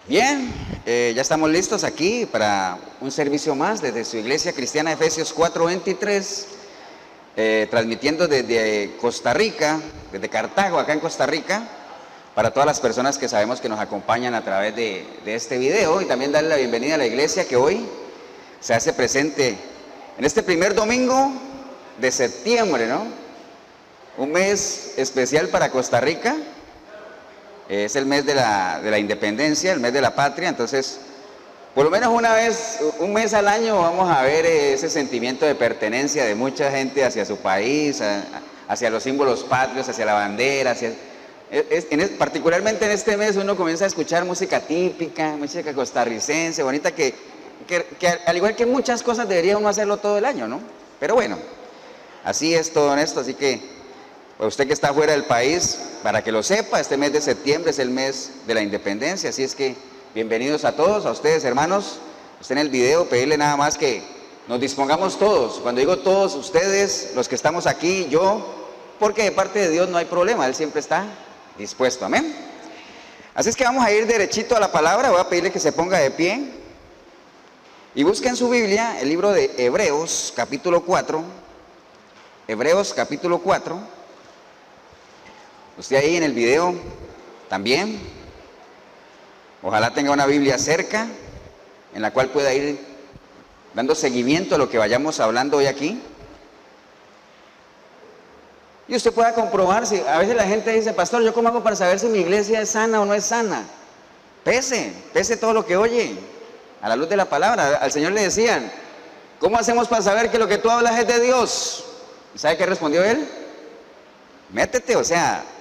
Bien, ya estamos listos aquí para un servicio más desde su iglesia cristiana Efesios 4:23, transmitiendo desde Costa Rica, desde Cartago, acá en Costa Rica, para todas las personas que sabemos que nos acompañan a través de este video, y también darle la bienvenida a la iglesia que hoy se hace presente en este primer domingo de septiembre, ¿no? Un mes especial para Costa Rica. Es el mes de la independencia, el mes de la patria, entonces por lo menos una vez, un mes al año vamos a ver ese sentimiento de pertenencia de mucha gente hacia su país, hacia los símbolos patrios, hacia la bandera, particularmente en este mes uno comienza a escuchar música típica, música costarricense, bonita, que al igual que muchas cosas debería uno hacerlo todo el año, ¿no? Pero bueno, así es todo esto, así que para usted que está fuera del país, para que lo sepa, este mes de septiembre es el mes de la independencia, así es que bienvenidos a todos, a ustedes hermanos. Usted en el video pedirle nada más que nos dispongamos todos, cuando digo todos, ustedes, los que estamos aquí, yo, porque de parte de Dios no hay problema, Él siempre está dispuesto, amén. Así es que vamos a ir derechito a la palabra, voy a pedirle que se ponga de pie y busque en su Biblia el libro de Hebreos capítulo 4, Hebreos capítulo 4. Usted ahí en el video también, ojalá tenga una Biblia cerca en la cual pueda ir dando seguimiento a lo que vayamos hablando hoy aquí. Y usted pueda comprobar, si a veces la gente dice, pastor, ¿yo cómo hago para saber si mi iglesia es sana o no es sana? Pese todo lo que oye, a la luz de la palabra. Al Señor le decían, ¿cómo hacemos para saber que lo que tú hablas es de Dios? ¿Y sabe qué respondió Él? Métete,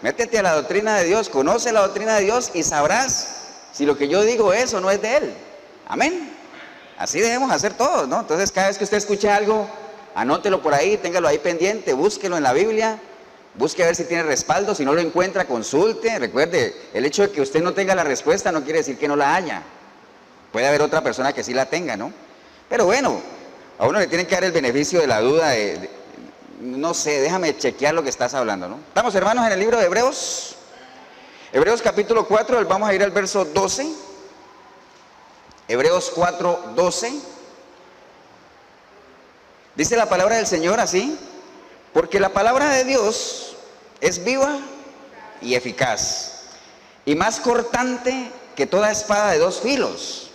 métete a la doctrina de Dios, conoce la doctrina de Dios y sabrás si lo que yo digo es o no es de Él. Amén. Así debemos hacer todos, ¿no? Entonces cada vez que usted escuche algo, anótelo por ahí, téngalo ahí pendiente, búsquelo en la Biblia, busque a ver si tiene respaldo, si no lo encuentra, consulte. Recuerde, el hecho de que usted no tenga la respuesta no quiere decir que no la haya. Puede haber otra persona que sí la tenga, ¿no? Pero bueno, a uno le tiene que dar el beneficio de la duda no sé, déjame chequear lo que estás hablando, ¿no? Estamos, hermanos, en el libro de Hebreos. Hebreos capítulo 4, vamos a ir al verso 12. Hebreos 4, 12. Dice la palabra del Señor así: porque la palabra de Dios es viva y eficaz, y más cortante que toda espada de dos filos,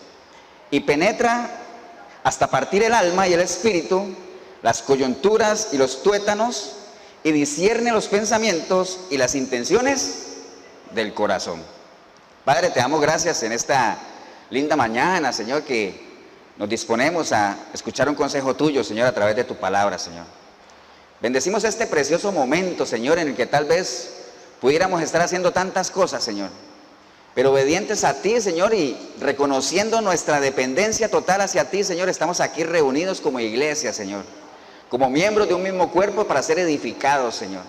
y penetra hasta partir el alma y el espíritu, las coyunturas y los tuétanos, y discierne los pensamientos y las intenciones del corazón. Padre, te damos gracias en esta linda mañana, Señor, que nos disponemos a escuchar un consejo tuyo, Señor, a través de tu palabra, Señor. Bendecimos este precioso momento, Señor, en el que tal vez pudiéramos estar haciendo tantas cosas, Señor, pero obedientes a ti, Señor, y reconociendo nuestra dependencia total hacia ti, Señor, estamos aquí reunidos como iglesia, Señor, como miembros de un mismo cuerpo para ser edificados, Señor.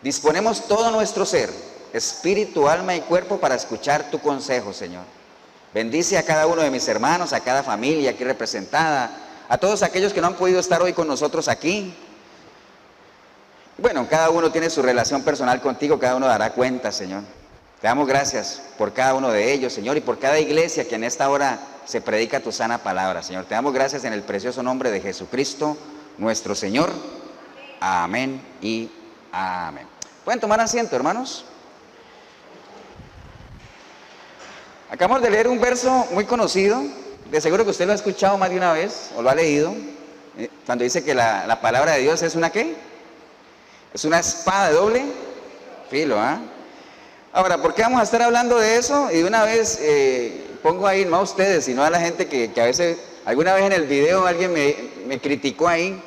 Disponemos todo nuestro ser, espíritu, alma y cuerpo, para escuchar tu consejo, Señor. Bendice a cada uno de mis hermanos, a cada familia aquí representada, a todos aquellos que no han podido estar hoy con nosotros aquí. Bueno, cada uno tiene su relación personal contigo, cada uno dará cuenta, Señor. Te damos gracias por cada uno de ellos, Señor, y por cada iglesia que en esta hora se predica tu sana palabra, Señor. Te damos gracias en el precioso nombre de Jesucristo, nuestro Señor. Amén y amén. ¿Pueden tomar asiento, hermanos? Acabamos de leer un verso muy conocido, de seguro que usted lo ha escuchado más de una vez, o lo ha leído, cuando dice que la palabra de Dios es una ¿qué? Es una espada de doble filo, ¿ah? Ahora, ¿por qué vamos a estar hablando de eso? Y de una vez pongo ahí, no a ustedes, sino a la gente que a veces, alguna vez en el video alguien me criticó ahí.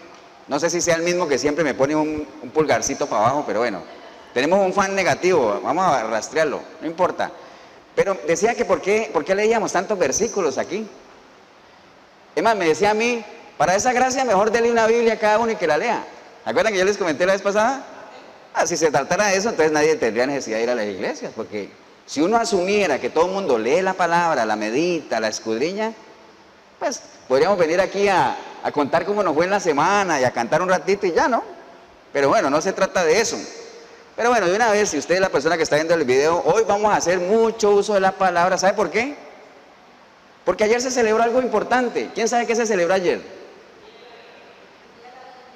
No sé si sea el mismo que siempre me pone un pulgarcito para abajo, pero bueno, tenemos un fan negativo, vamos a rastrearlo, no importa. Pero decía que ¿por qué leíamos tantos versículos aquí? Es más, me decía a mí, para esa gracia mejor dele una Biblia a cada uno y que la lea. ¿Acuerdan que yo les comenté la vez pasada? Si se tratara de eso, entonces nadie tendría necesidad de ir a las iglesias, porque si uno asumiera que todo el mundo lee la palabra, la medita, la escudriña, pues podríamos venir aquí a contar cómo nos fue en la semana y a cantar un ratito y ya, ¿no? Pero bueno, no se trata de eso. Pero bueno, de una vez, si usted es la persona que está viendo el video, hoy vamos a hacer mucho uso de la palabra. ¿Sabe por qué? Porque ayer se celebró algo importante. ¿Quién sabe qué se celebró ayer?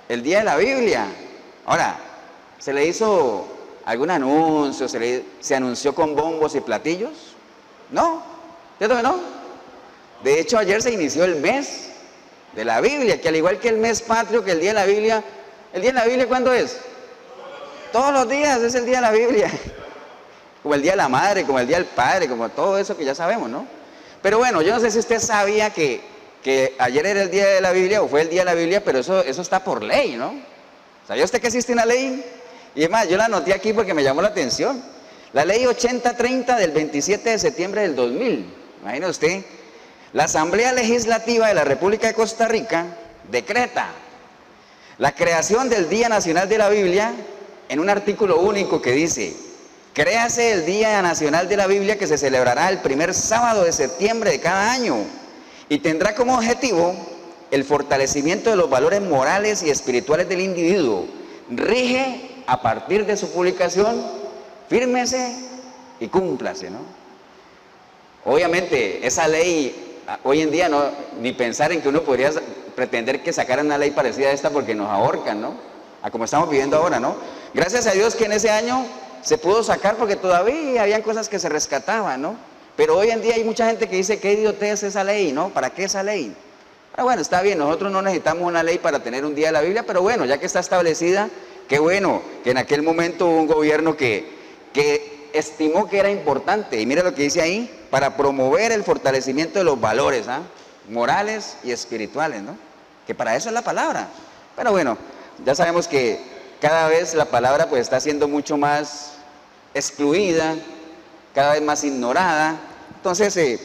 El Día de la Biblia. Ahora, ¿se le hizo algún anuncio? ¿Se anunció con bombos y platillos? No, ¿cierto que no? De hecho, ayer se inició el mes de la Biblia, que al igual que el mes patrio, que el Día de la Biblia, ¿el Día de la Biblia cuándo es? Todos los días es el Día de la Biblia. Como el Día de la Madre, como el Día del Padre, como todo eso que ya sabemos, ¿no? Pero bueno, yo no sé si usted sabía que ayer era el Día de la Biblia o fue el Día de la Biblia, pero eso está por ley, ¿no? ¿Sabía usted que existe una ley? Y además, yo la anoté aquí porque me llamó la atención. La ley 8030 del 27 de septiembre del 2000. Imagine usted, la Asamblea Legislativa de la República de Costa Rica decreta la creación del Día Nacional de la Biblia en un artículo único que dice: créase el Día Nacional de la Biblia, que se celebrará el primer sábado de septiembre de cada año y tendrá como objetivo el fortalecimiento de los valores morales y espirituales del individuo. Rige a partir de su publicación, fírmese y cúmplase, ¿no? Obviamente, esa ley, hoy en día no, ni pensar en que uno podría pretender que sacaran una ley parecida a esta porque nos ahorcan, ¿no? A como estamos viviendo ahora, ¿no? Gracias a Dios que en ese año se pudo sacar porque todavía habían cosas que se rescataban, ¿no? Pero hoy en día hay mucha gente que dice: qué idiotez esa ley, ¿no? ¿Para qué esa ley? Pero bueno, está bien, nosotros no necesitamos una ley para tener un día de la Biblia, pero bueno, ya que está establecida, qué bueno que en aquel momento hubo un gobierno que estimó que era importante. Y mira lo que dice ahí: para promover el fortalecimiento de los valores, ¿ah?, morales y espirituales, ¿no? Que para eso es la palabra. Pero bueno, ya sabemos que cada vez la palabra pues está siendo mucho más excluida, cada vez más ignorada. Entonces,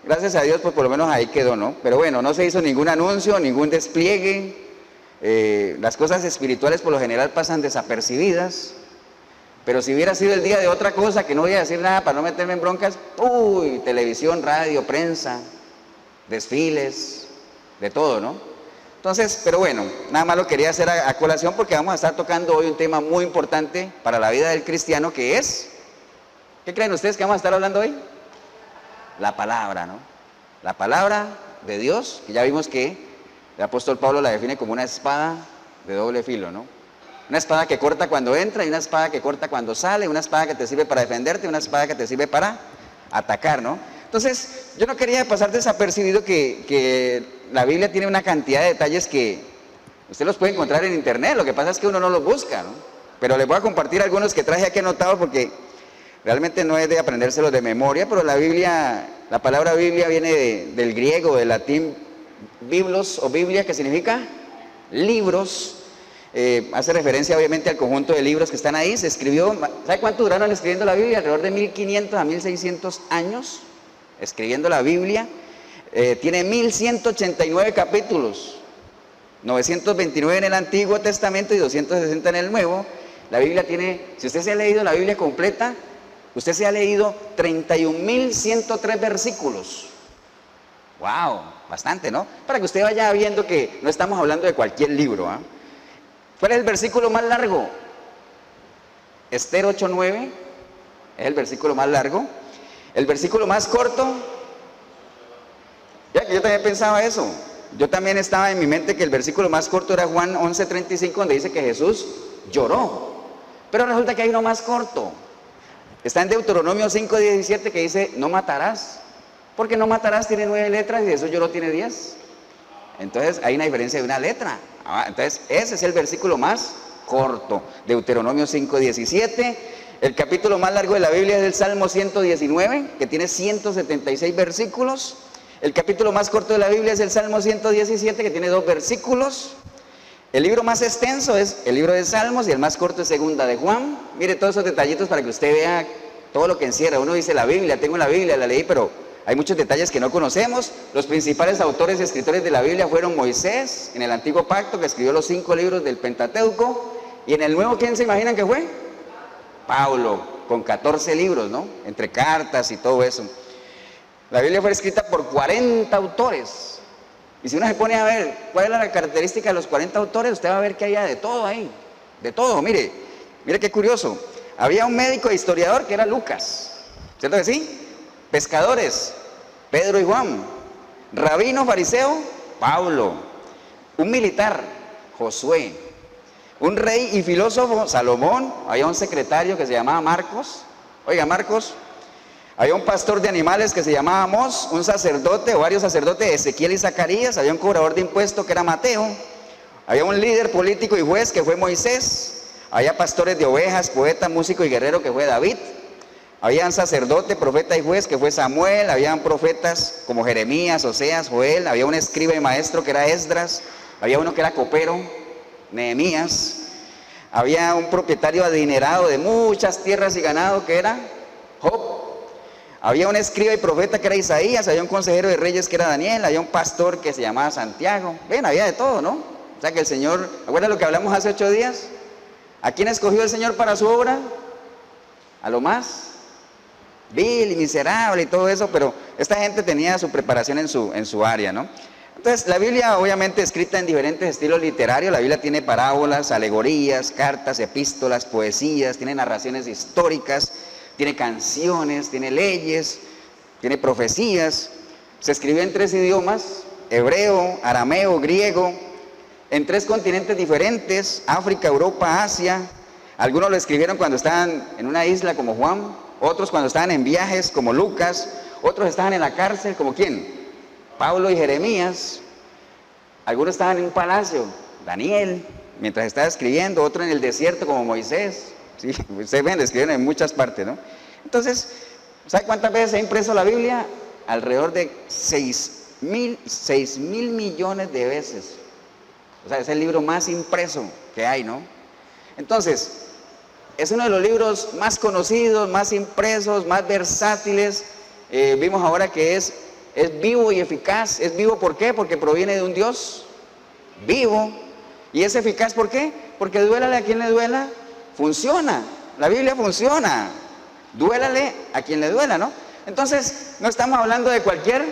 gracias a Dios, pues por lo menos ahí quedó, ¿no? Pero bueno, no se hizo ningún anuncio, ningún despliegue. Las cosas espirituales por lo general pasan desapercibidas. Pero si hubiera sido el día de otra cosa, que no voy a decir nada para no meterme en broncas, uy, televisión, radio, prensa, desfiles, de todo, ¿no? Entonces, pero bueno, nada más lo quería hacer a colación porque vamos a estar tocando hoy un tema muy importante para la vida del cristiano, que es, ¿qué creen ustedes que vamos a estar hablando hoy? La palabra, ¿no? La palabra de Dios, que ya vimos que el apóstol Pablo la define como una espada de doble filo, ¿no? Una espada que corta cuando entra y una espada que corta cuando sale, una espada que te sirve para defenderte y una espada que te sirve para atacar, ¿no? Entonces, yo no quería pasar desapercibido que la Biblia tiene una cantidad de detalles que usted los puede encontrar en internet, lo que pasa es que uno no los busca, ¿no? Pero les voy a compartir algunos que traje aquí anotados porque realmente no es de aprendérselos de memoria, pero la Biblia, la palabra Biblia viene del griego, del latín biblos o Biblia, que significa libros. Hace referencia obviamente al conjunto de libros que están ahí. Se escribió, ¿sabe cuánto duraron escribiendo la Biblia? Alrededor de 1500 a 1600 años escribiendo la Biblia. Tiene 1189 capítulos, 929 en el Antiguo Testamento y 260 en el Nuevo. La Biblia tiene, si usted se ha leído la Biblia completa, usted se ha leído 31.103 versículos. ¡Wow! Bastante, ¿no? Para que usted vaya viendo que no estamos hablando de cualquier libro, ¿ah? ¿Cuál es el versículo más largo? Esther 8:9 es el versículo más largo. El versículo más corto, ya que yo también pensaba eso. Yo también estaba en mi mente que el versículo más corto era Juan 11:35, donde dice que Jesús lloró. Pero resulta que hay uno más corto. Está en Deuteronomio 5:17, que dice: no matarás. Porque no matarás tiene 9 letras y Jesús lloró tiene 10. Entonces hay una diferencia de una letra. Entonces ese es el versículo más corto, Deuteronomio 5:17. El capítulo más largo de la Biblia es el Salmo 119, que tiene 176 versículos. El capítulo más corto de la Biblia es el Salmo 117, que tiene 2 versículos. El libro más extenso es el libro de Salmos y el más corto es Segunda de Juan. Mire todos esos detallitos para que usted vea todo lo que encierra. Uno dice la Biblia, tengo la Biblia, la leí, pero hay muchos detalles que no conocemos. Los principales autores y escritores de la Biblia fueron Moisés, en el Antiguo Pacto, que escribió los 5 libros del Pentateuco. Y en el Nuevo, ¿quién se imaginan que fue? Pablo, con 14 libros, ¿no? Entre cartas y todo eso. La Biblia fue escrita por 40 autores. Y si uno se pone a ver cuál es la característica de los 40 autores, usted va a ver que había de todo ahí. De todo, mire qué curioso. Había un médico e historiador que era Lucas, ¿cierto que sí? Pescadores, Pedro y Juan. Rabino fariseo, Pablo. Un militar, Josué. Un rey y filósofo, Salomón. Había un secretario que se llamaba Marcos. Oiga, Marcos. Había un pastor de animales que se llamaba Amós. Un sacerdote o varios sacerdotes, Ezequiel y Zacarías. Había un cobrador de impuestos que era Mateo. Había un líder político y juez que fue Moisés. Había pastores de ovejas, poeta, músico y guerrero que fue David. Había un sacerdote, profeta y juez que fue Samuel. Habían profetas como Jeremías, Oseas, Joel. Había un escriba y maestro que era Esdras. Había uno que era copero, Nehemías. Había un propietario adinerado de muchas tierras y ganado que era Job. Había un escriba y profeta que era Isaías. Había un consejero de reyes que era Daniel. Había un pastor que se llamaba Santiago. Ven, había de todo, ¿no? O sea que el Señor, ¿recuerda lo que hablamos hace 8 días? ¿A quién escogió el Señor para su obra? A lo más vil y miserable y todo eso, pero esta gente tenía su preparación en su área, ¿no? Entonces, la Biblia obviamente escrita en diferentes estilos literarios. La Biblia tiene parábolas, alegorías, cartas, epístolas, poesías, tiene narraciones históricas, tiene canciones, tiene leyes, tiene profecías. Se escribió en 3 idiomas, hebreo, arameo, griego, en 3 continentes diferentes, África, Europa, Asia. Algunos lo escribieron cuando estaban en una isla como Juan, otros cuando estaban en viajes como Lucas, otros estaban en la cárcel como ¿quién? Pablo y Jeremías. Algunos estaban en un palacio, Daniel, mientras estaba escribiendo, otro en el desierto como Moisés. ¿Sí? Ustedes ven, escriben en muchas partes, ¿no? Entonces, ¿sabe cuántas veces se ha impreso la Biblia? Alrededor de 6.000 millones de veces. O sea, es el libro más impreso que hay, ¿no? Entonces, es uno de los libros más conocidos, más impresos, más versátiles. Vimos ahora que es vivo y eficaz. ¿Es vivo por qué? Porque proviene de un Dios vivo. ¿Y es eficaz por qué? Porque duélale a quien le duela, funciona. La Biblia funciona. Duélale a quien le duela, ¿no? Entonces, no estamos hablando de cualquier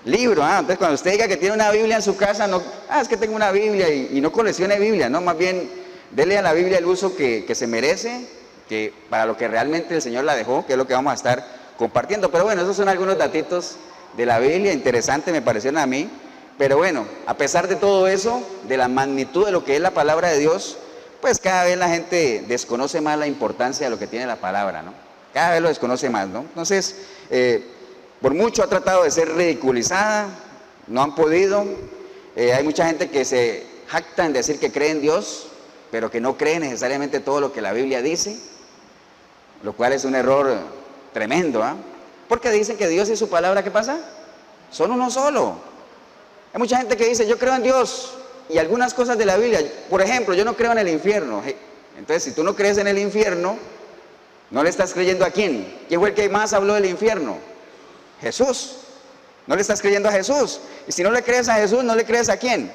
libro. Entonces, cuando usted diga que tiene una Biblia en su casa, no, es que tengo una Biblia y no coleccione Biblia, ¿no? Más bien, dele a la Biblia el uso que se merece, que para lo que realmente el Señor la dejó, que es lo que vamos a estar compartiendo. Pero bueno, esos son algunos datitos de la Biblia, interesantes me parecieron a mí. Pero bueno, a pesar de todo eso, de la magnitud de lo que es la palabra de Dios, pues cada vez la gente desconoce más la importancia de lo que tiene la palabra, ¿no? Cada vez lo desconoce más, ¿no? Entonces, por mucho ha tratado de ser ridiculizada, no han podido. Hay mucha gente que se jacta en decir que cree en Dios, pero que no cree necesariamente todo lo que la Biblia dice, lo cual es un error tremendo, porque dicen que Dios y su palabra, ¿qué pasa? Son uno solo. Hay mucha gente que dice, yo creo en Dios y algunas cosas de la Biblia, por ejemplo, yo no creo en el infierno. Entonces, si tú no crees en el infierno, ¿no le estás creyendo a quién? ¿Quién fue el que más habló del infierno? Jesús. No le estás creyendo a Jesús. Y si no le crees a Jesús, ¿no le crees a quién?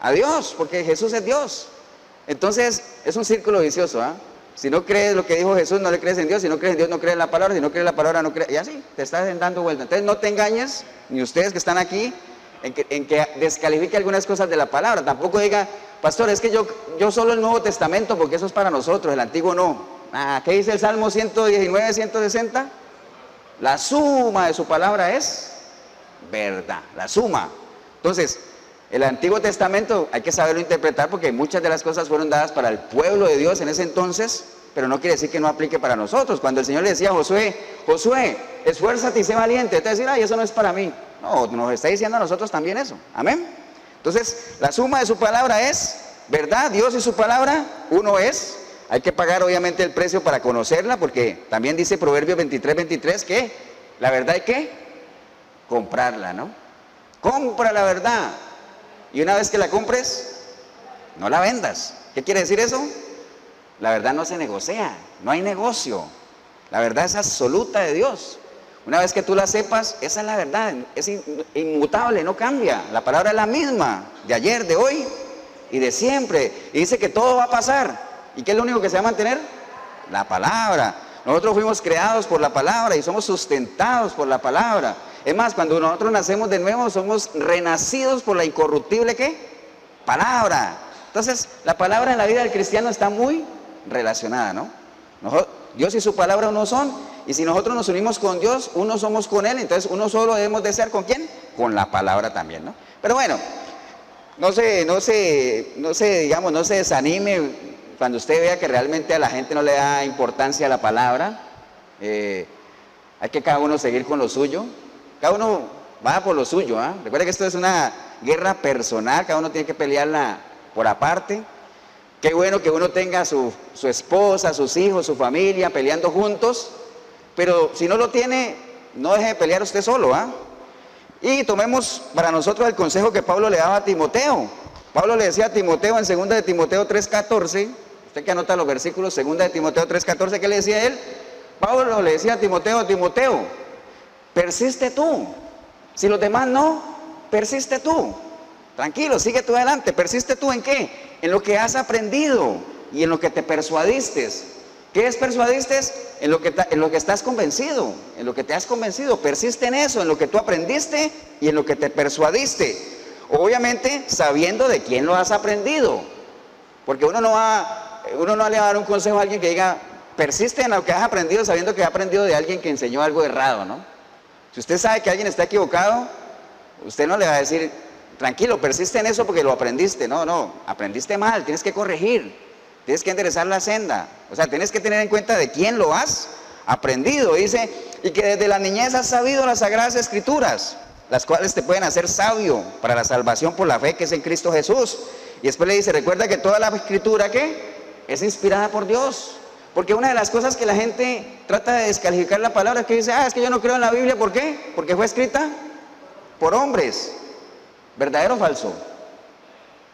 A Dios, porque Jesús es Dios. Entonces, es un círculo vicioso, Si no crees lo que dijo Jesús, no le crees en Dios. Si no crees en Dios, no crees en la palabra. Si no crees en la palabra, no crees. Y así, te estás dando vuelta. Entonces, no te engañes, ni ustedes que están aquí, en que descalifique algunas cosas de la palabra. Tampoco diga, pastor, es que yo solo el Nuevo Testamento, porque eso es para nosotros, el Antiguo no. ¿Qué dice el Salmo 119, 160? La suma de su palabra es verdad, la suma. Entonces, el Antiguo Testamento hay que saberlo interpretar porque muchas de las cosas fueron dadas para el pueblo de Dios en ese entonces, pero no quiere decir que no aplique para nosotros. Cuando el Señor le decía a Josué, esfuérzate y sé valiente, te va a decir, eso no es para mí. No, nos está diciendo a nosotros también eso. Amén. Entonces, la suma de su palabra es verdad. Dios y su palabra, uno es. Hay que pagar obviamente el precio para conocerla, porque también dice Proverbios 23, 23 que la verdad hay que comprarla, ¿no? Compra la verdad. Y una vez que la compres, no la vendas. ¿Qué quiere decir eso? La verdad no se negocia, no hay negocio. La verdad es absoluta de Dios. Una vez que tú la sepas, esa es la verdad, es inmutable, no cambia. La palabra es la misma, de ayer, de hoy y de siempre. Y dice que todo va a pasar. ¿Y qué es lo único que se va a mantener? La palabra. Nosotros fuimos creados por la palabra y somos sustentados por la palabra. Es más, cuando nosotros nacemos de nuevo, somos renacidos por la incorruptible, ¿qué? Palabra. Entonces, la palabra en la vida del cristiano está muy relacionada, ¿no? Dios y su palabra uno son, Y si nosotros nos unimos con Dios, uno somos con Él, entonces uno solo debemos de ser ¿con quién? Con la palabra también, ¿no? Pero bueno, no se desanime cuando usted vea que realmente a la gente no le da importancia a la palabra. Hay que cada uno seguir con lo suyo. Cada uno va por lo suyo, ¿ah? Recuerda que esto es una guerra personal, cada uno tiene que pelearla por aparte. Qué bueno que uno tenga su esposa, sus hijos, su familia peleando juntos, pero si no lo tiene, no deje de pelear usted solo, ¿ah? Y tomemos para nosotros el consejo que Pablo le daba a Timoteo. Pablo le decía a Timoteo en 2 de Timoteo 3:14, usted que anota los versículos, 2 de Timoteo 3:14, ¿qué le decía él? Pablo le decía a Timoteo, persiste tú. Si los demás no, persiste tú. Tranquilo, sigue tú adelante. Persiste tú ¿en qué? En lo que has aprendido y en lo que te persuadiste. ¿Qué es persuadiste? En lo que estás convencido, en lo que te has convencido. Persiste en eso, en lo que tú aprendiste y en lo que te persuadiste. Obviamente sabiendo de quién lo has aprendido. Porque uno no le va a dar un consejo a alguien que diga, persiste en lo que has aprendido sabiendo que ha aprendido de alguien que enseñó algo errado, ¿no? Si usted sabe que alguien está equivocado, usted no le va a decir, tranquilo, persiste en eso porque lo aprendiste. No, aprendiste mal, tienes que corregir, tienes que enderezar la senda. O sea, tienes que tener en cuenta de quién lo has aprendido. Dice, y que desde la niñez has sabido las sagradas escrituras, las cuales te pueden hacer sabio para la salvación por la fe que es en Cristo Jesús. Y después le dice, recuerda que toda la escritura, ¿qué? Es inspirada por Dios. Porque una de las cosas que la gente trata de descalificar la palabra es que dice, es que yo no creo en la Biblia, ¿por qué? Porque fue escrita por hombres. ¿Verdadero o falso?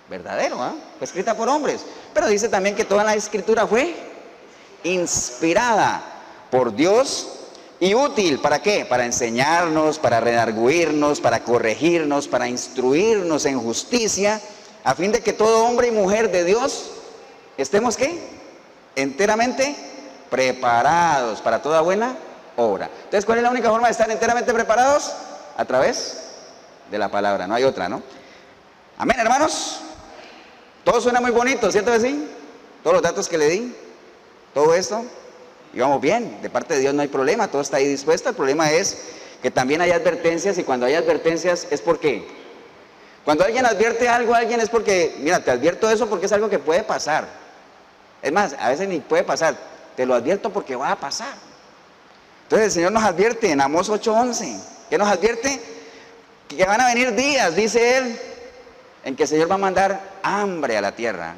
Verdadero, ¿ah? Fue escrita por hombres. Pero dice también que toda la escritura fue inspirada por Dios y útil, ¿para qué? Para enseñarnos, para redarguirnos, para corregirnos, para instruirnos en justicia, a fin de que todo hombre y mujer de Dios estemos, ¿qué? Enteramente preparados para toda buena obra. Entonces, ¿cuál es la única forma de estar enteramente preparados? A través de la palabra, no hay otra, ¿no? Amén, hermanos. Todo suena muy bonito, ¿cierto que sí? Todos los datos que le di, todo esto, y vamos bien, de parte de Dios no hay problema, todo está ahí dispuesto. El problema es que también hay advertencias, y cuando hay advertencias es porque cuando alguien advierte algo a alguien es porque, mira, te advierto eso porque es algo que puede pasar. Es más, a veces ni puede pasar, te lo advierto porque va a pasar. Entonces el Señor nos advierte en Amós 8:11, ¿qué nos advierte? Que van a venir días, dice Él, en que el Señor va a mandar hambre a la tierra.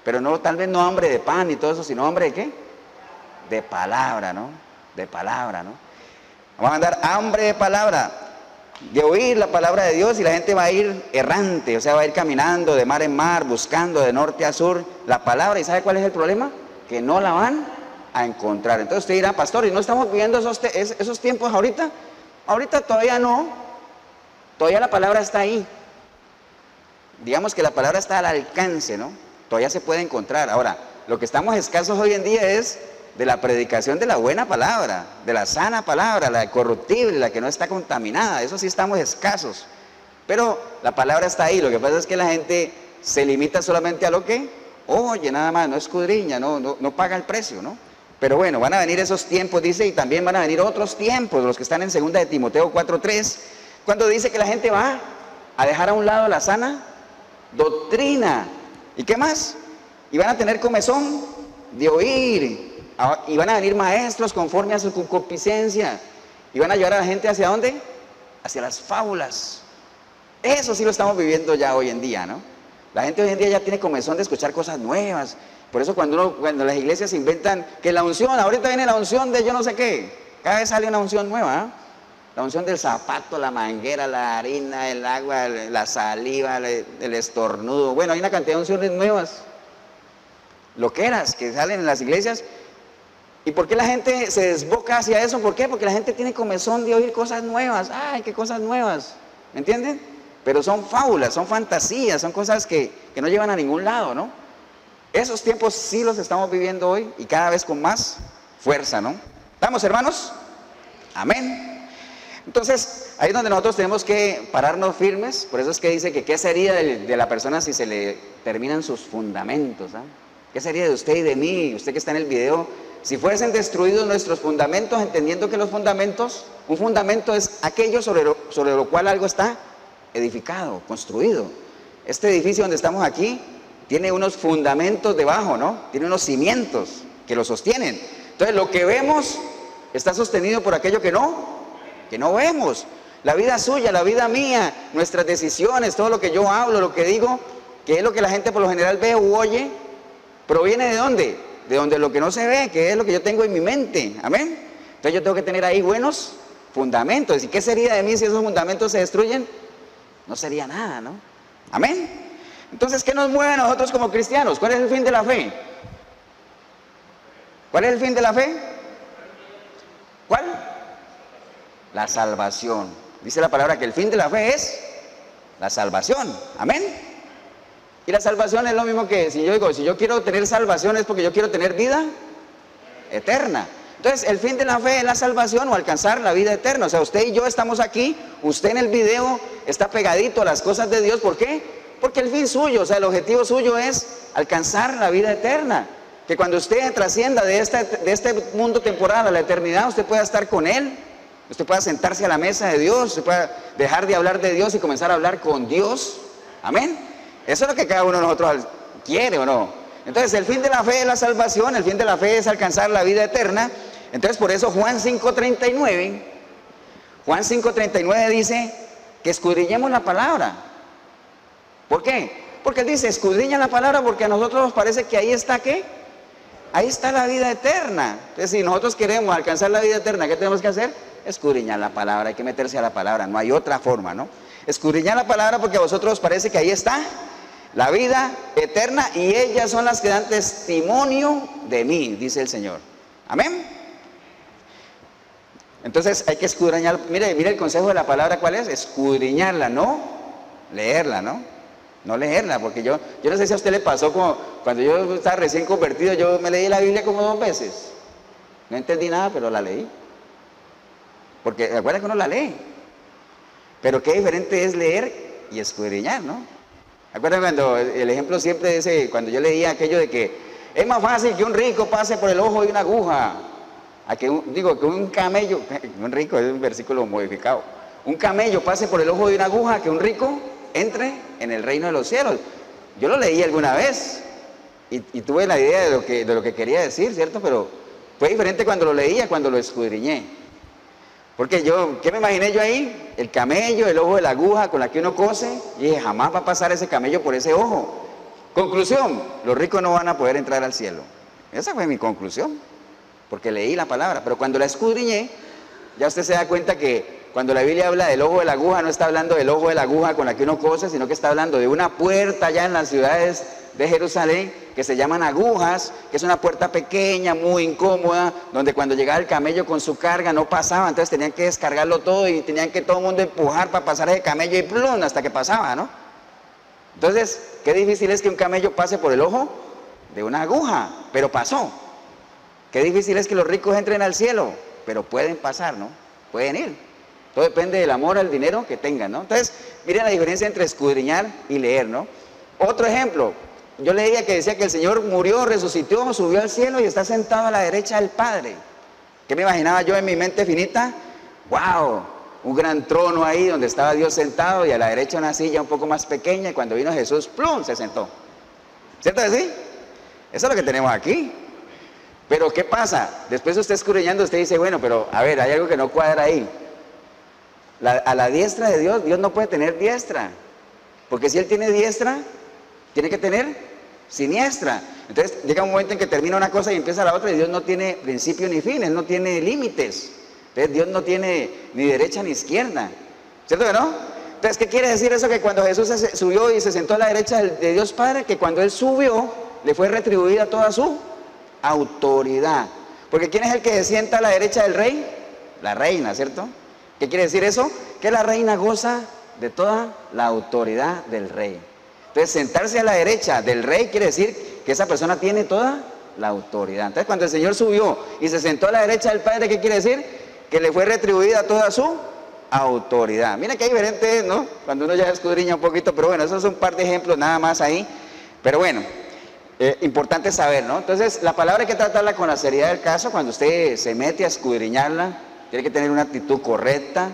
Pero no, tal vez no hambre de pan y todo eso, sino hambre de ¿qué? De palabra, ¿no? De palabra, ¿no? Va a mandar hambre de palabra, de oír la palabra de Dios, y la gente va a ir errante, o sea, va a ir caminando de mar en mar, buscando de norte a sur la palabra. ¿Y sabe cuál es el problema? Que no la van a encontrar. Entonces usted dirá, pastor, ¿y no estamos viviendo esos tiempos ahorita? Ahorita todavía no, todavía la palabra está ahí. Digamos que la palabra está al alcance, ¿no? Todavía se puede encontrar. Ahora, lo que estamos escasos hoy en día es de la predicación de la buena palabra, de la sana palabra, la corruptible, la que no está contaminada. Eso sí estamos escasos. Pero la palabra está ahí. Lo que pasa es que la gente se limita solamente a lo que oye, nada más, no escudriña, no paga el precio, ¿no? Pero bueno, van a venir esos tiempos, dice, y también van a venir otros tiempos, los que están en 2 de Timoteo 4:3, cuando dice que la gente va a dejar a un lado la sana doctrina. ¿Y qué más? Y van a tener comezón de oír. Y van a venir maestros conforme a su concupiscencia. Y van a llevar a la gente ¿hacia dónde? Hacia las fábulas. Eso sí lo estamos viviendo ya hoy en día, ¿no? La gente hoy en día ya tiene comezón de escuchar cosas nuevas. Por eso cuando las iglesias inventan que la unción, ahorita viene la unción de yo no sé qué. Cada vez sale una unción nueva, ¿eh? La unción del zapato, la manguera, la harina, el agua, la saliva, el estornudo. Bueno, hay una cantidad de unciones nuevas, loqueras, que salen en las iglesias. ¿Y por qué la gente se desboca hacia eso? ¿Por qué? Porque la gente tiene comezón de oír cosas nuevas. ¡Ay, qué cosas nuevas! ¿Me entienden? Pero son fábulas, son fantasías, son cosas que no llevan a ningún lado, ¿no? Esos tiempos sí los estamos viviendo hoy y cada vez con más fuerza, ¿no? ¿Estamos, hermanos? Amén. Entonces, ahí es donde nosotros tenemos que pararnos firmes. Por eso es que dice que qué sería de la persona si se le terminan sus fundamentos, ¿ah? ¿Qué sería de usted y de mí? Usted que está en el video, si fuesen destruidos nuestros fundamentos, entendiendo que los fundamentos, un fundamento es aquello sobre lo cual algo está edificado, construido. Este edificio donde estamos aquí tiene unos fundamentos debajo, ¿no? Tiene unos cimientos que lo sostienen. Entonces lo que vemos está sostenido por aquello que no vemos. La vida suya, la vida mía, nuestras decisiones, todo lo que yo hablo, lo que digo, que es lo que la gente por lo general ve u oye, ¿proviene de dónde? De donde lo que no se ve, que es lo que yo tengo en mi mente. Amén. Entonces yo tengo que tener ahí buenos fundamentos. ¿Y qué sería de mí si esos fundamentos se destruyen? No sería nada, ¿no? Amén. Entonces, ¿qué nos mueve a nosotros como cristianos? ¿Cuál es el fin de la fe? ¿Cuál es el fin de la fe? ¿Cuál? La salvación. Dice la palabra que el fin de la fe es la salvación. Amén. Y la salvación es lo mismo que si yo quiero tener salvación es porque yo quiero tener vida eterna. Entonces, el fin de la fe es la salvación o alcanzar la vida eterna. O sea, usted y yo estamos aquí, usted en el video está pegadito a las cosas de Dios. ¿Por qué? Porque el fin suyo, o sea, el objetivo suyo es alcanzar la vida eterna. Que cuando usted trascienda de este mundo temporal a la eternidad, usted pueda estar con Él, usted pueda sentarse a la mesa de Dios, usted pueda dejar de hablar de Dios y comenzar a hablar con Dios. Amén. Eso es lo que cada uno de nosotros quiere, ¿o no? Entonces, el fin de la fe es la salvación, el fin de la fe es alcanzar la vida eterna. Entonces, por eso Juan 5:39 dice que escudriñemos la palabra. ¿Por qué? Porque él dice, escudriña la palabra porque a nosotros nos parece que ahí está, ¿qué? Ahí está la vida eterna. Entonces, si nosotros queremos alcanzar la vida eterna, ¿qué tenemos que hacer? Escudriñar la palabra, hay que meterse a la palabra, no hay otra forma, ¿no? Escudriñar la palabra porque a vosotros os parece que ahí está la vida eterna y ellas son las que dan testimonio de mí, dice el Señor. Amén. Entonces hay que escudriñar. Mire el consejo de la palabra, ¿cuál es? Escudriñarla, no leerla, ¿no? No leerla, porque yo no sé si a usted le pasó como cuando yo estaba recién convertido, yo me leí la Biblia como 2 veces. No entendí nada, pero la leí. Porque recuerda que uno la lee. Pero qué diferente es leer y escudriñar, ¿no? ¿Acuerdan cuando el ejemplo siempre es cuando yo leía aquello de que es más fácil que un rico pase por el ojo de una aguja que un camello, un rico es un versículo modificado, un camello pase por el ojo de una aguja que un rico entre en el reino de los cielos? Yo lo leí alguna vez y tuve la idea de lo que quería decir, ¿cierto? Pero fue diferente cuando lo leía, cuando lo escudriñé. Porque ¿qué me imaginé yo ahí? El camello, el ojo de la aguja con la que uno cose, y dije, jamás va a pasar ese camello por ese ojo. Conclusión, los ricos no van a poder entrar al cielo. Esa fue mi conclusión, porque leí la palabra, pero cuando la escudriñé, ya usted se da cuenta que cuando la Biblia habla del ojo de la aguja, no está hablando del ojo de la aguja con la que uno cose, sino que está hablando de una puerta allá en las ciudades de Jerusalén, que se llaman agujas, que es una puerta pequeña, muy incómoda, donde cuando llegaba el camello con su carga no pasaba, entonces tenían que descargarlo todo y tenían que todo el mundo empujar para pasar ese camello y plum, hasta que pasaba, ¿no? Entonces, qué difícil es que un camello pase por el ojo de una aguja, pero pasó. Qué difícil es que los ricos entren al cielo, pero pueden pasar, ¿no? Pueden ir. Todo depende del amor al dinero que tengan, ¿no? Entonces, miren la diferencia entre escudriñar y leer, ¿no? Otro ejemplo, yo leía que decía que el Señor murió, resucitó, subió al cielo y está sentado a la derecha del Padre. ¿Qué me imaginaba yo en mi mente finita? ¡Wow! Un gran trono ahí donde estaba Dios sentado y a la derecha una silla un poco más pequeña y cuando vino Jesús, ¡plum!, se sentó. ¿Cierto que sí? Eso es lo que tenemos aquí. Pero ¿qué pasa? Después usted escudriñando, usted dice, bueno, pero a ver, hay algo que no cuadra ahí. A la diestra de Dios, Dios no puede tener diestra. Porque si Él tiene diestra, tiene que tener siniestra. Entonces llega un momento en que termina una cosa y empieza la otra y Dios no tiene principio ni fin, Él no tiene límites. Entonces Dios no tiene ni derecha ni izquierda. ¿Cierto que no? Entonces, ¿qué quiere decir eso? Que cuando Jesús subió y se sentó a la derecha de Dios Padre, que cuando Él subió, le fue retribuida toda su autoridad. Porque ¿quién es el que se sienta a la derecha del rey? La reina, ¿cierto? ¿Qué quiere decir eso? Que la reina goza de toda la autoridad del rey. Entonces, sentarse a la derecha del rey quiere decir que esa persona tiene toda la autoridad. Entonces, cuando el Señor subió y se sentó a la derecha del Padre, ¿qué quiere decir? Que le fue retribuida toda su autoridad. Mira qué diferente es, ¿no? Cuando uno ya escudriña un poquito, pero bueno, esos son un par de ejemplos nada más ahí. Pero bueno, Importante saber, ¿no? Entonces, la palabra hay que tratarla con la seriedad del caso. Cuando usted se mete a escudriñarla, tiene que tener una actitud correcta,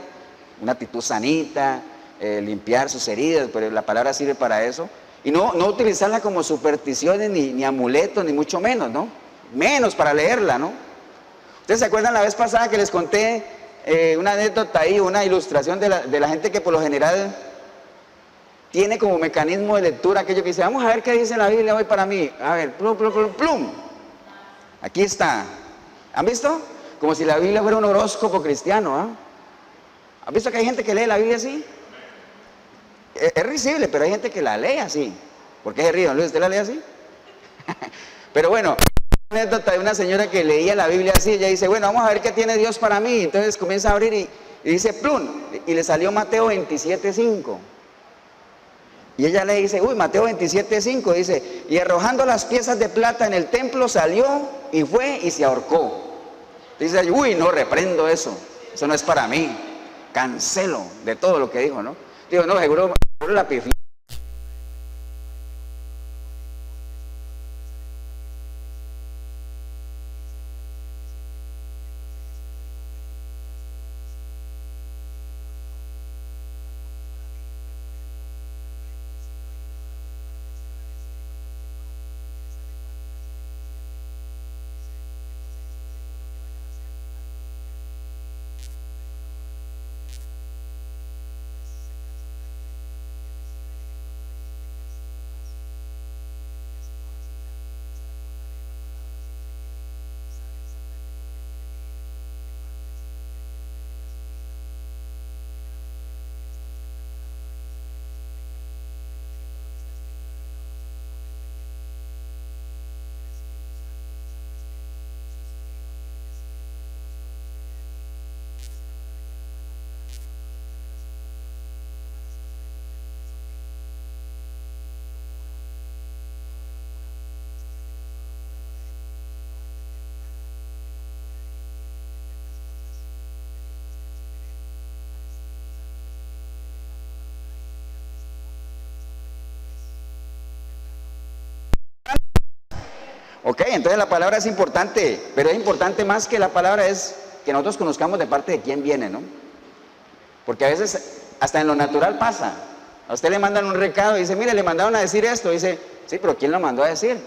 una actitud sanita, limpiar sus heridas, pero la palabra sirve para eso. Y no utilizarla como supersticiones, ni amuletos, ni mucho menos, ¿no? Menos para leerla, ¿no? ¿Ustedes se acuerdan la vez pasada que les conté una anécdota ahí, una ilustración de la gente que por lo general tiene como mecanismo de lectura aquello que dice, vamos a ver qué dice la Biblia hoy para mí? A ver, plum, plum, plum, plum. Aquí está. ¿Han visto? Como si la Biblia fuera un horóscopo cristiano, ¿ah? ¿Han visto que hay gente que lee la Biblia así? Es risible, pero hay gente que la lee así. ¿Por qué se ríe, don Luis? ¿Usted la lee así? Pero bueno, una anécdota de una señora que leía la Biblia así, ella dice, bueno, vamos a ver qué tiene Dios para mí. Entonces comienza a abrir y dice, plum, y le salió Mateo 27:5. Y ella le dice, uy, Mateo 27:5, dice, y arrojando las piezas de plata en el templo salió y fue y se ahorcó. Dice, uy, no, reprendo eso no es para mí, cancelo de todo lo que dijo, ¿no? Digo, no, seguro la pifió. Ok, entonces la palabra es importante, pero es importante más que la palabra es que nosotros conozcamos de parte de quién viene, ¿no? Porque a veces hasta en lo natural pasa. A usted le mandan un recado y dice, mire, le mandaron a decir esto. Dice, sí, pero ¿quién lo mandó a decir?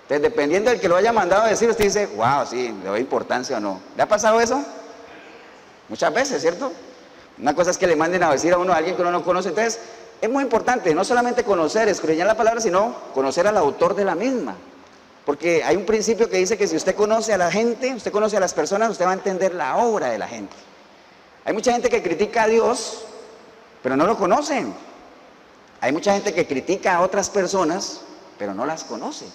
Entonces, dependiendo del que lo haya mandado a decir, usted dice, wow, sí, le doy importancia o no. ¿Le ha pasado eso? Muchas veces, ¿cierto? Una cosa es que le manden a decir a uno a alguien que uno no conoce. Entonces, es muy importante no solamente conocer, escudriñar la palabra, sino conocer al autor de la misma. Porque hay un principio que dice que si usted conoce a la gente, usted conoce a las personas, usted va a entender la obra de la gente. Hay mucha gente que critica a Dios, pero no lo conocen. Hay mucha gente que critica a otras personas, pero no las conoce.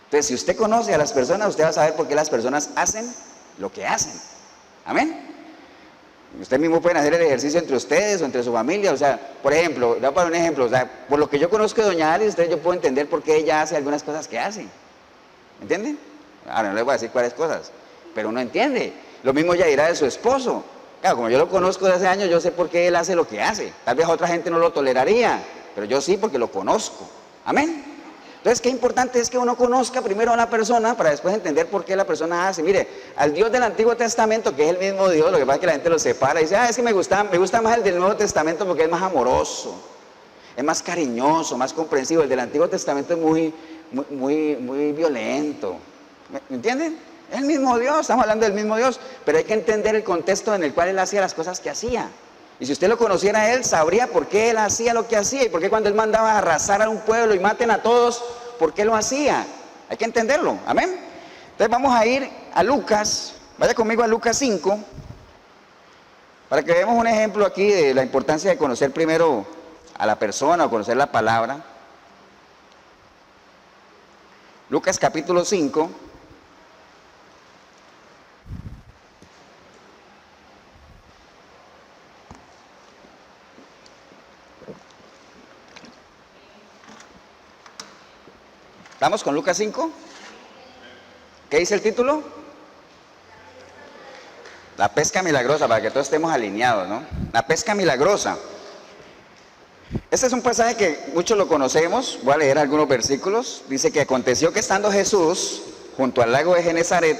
Entonces, si usted conoce a las personas, usted va a saber por qué las personas hacen lo que hacen. Amén. Usted mismo pueden hacer el ejercicio entre ustedes o entre su familia. O sea, por ejemplo, voy a poner un ejemplo. O sea, por lo que yo conozco de doña Alice, yo puedo entender por qué ella hace algunas cosas que hace. ¿Entienden? Ahora no les voy a decir cuáles cosas, pero uno entiende. Lo mismo ella dirá de su esposo. Claro, como yo lo conozco de hace años, yo sé por qué él hace lo que hace. Tal vez a otra gente no lo toleraría, pero yo sí porque lo conozco. Amén. Entonces, qué importante es que uno conozca primero a la persona para después entender por qué la persona hace. Mire, al Dios del Antiguo Testamento, que es el mismo Dios, lo que pasa es que la gente lo separa y dice, es que me gusta más el del Nuevo Testamento porque es más amoroso, es más cariñoso, más comprensivo. El del Antiguo Testamento es muy violento. ¿Me entienden? Es el mismo Dios, estamos hablando del mismo Dios, pero hay que entender el contexto en el cual él hacía las cosas que hacía. Y si usted lo conociera a él, sabría por qué él hacía lo que hacía y por qué cuando él mandaba a arrasar a un pueblo y maten a todos, por qué lo hacía. Hay que entenderlo, amén. Entonces vamos a ir a Lucas, vaya conmigo a Lucas 5, para que veamos un ejemplo aquí de la importancia de conocer primero a la persona o conocer la palabra. Lucas capítulo 5. ¿Vamos con Lucas 5? ¿Qué dice el título? La pesca milagrosa, para que todos estemos alineados, ¿no? La pesca milagrosa. Este es un pasaje que muchos lo conocemos. Voy a leer algunos versículos. Dice que aconteció que estando Jesús junto al lago de Genezaret,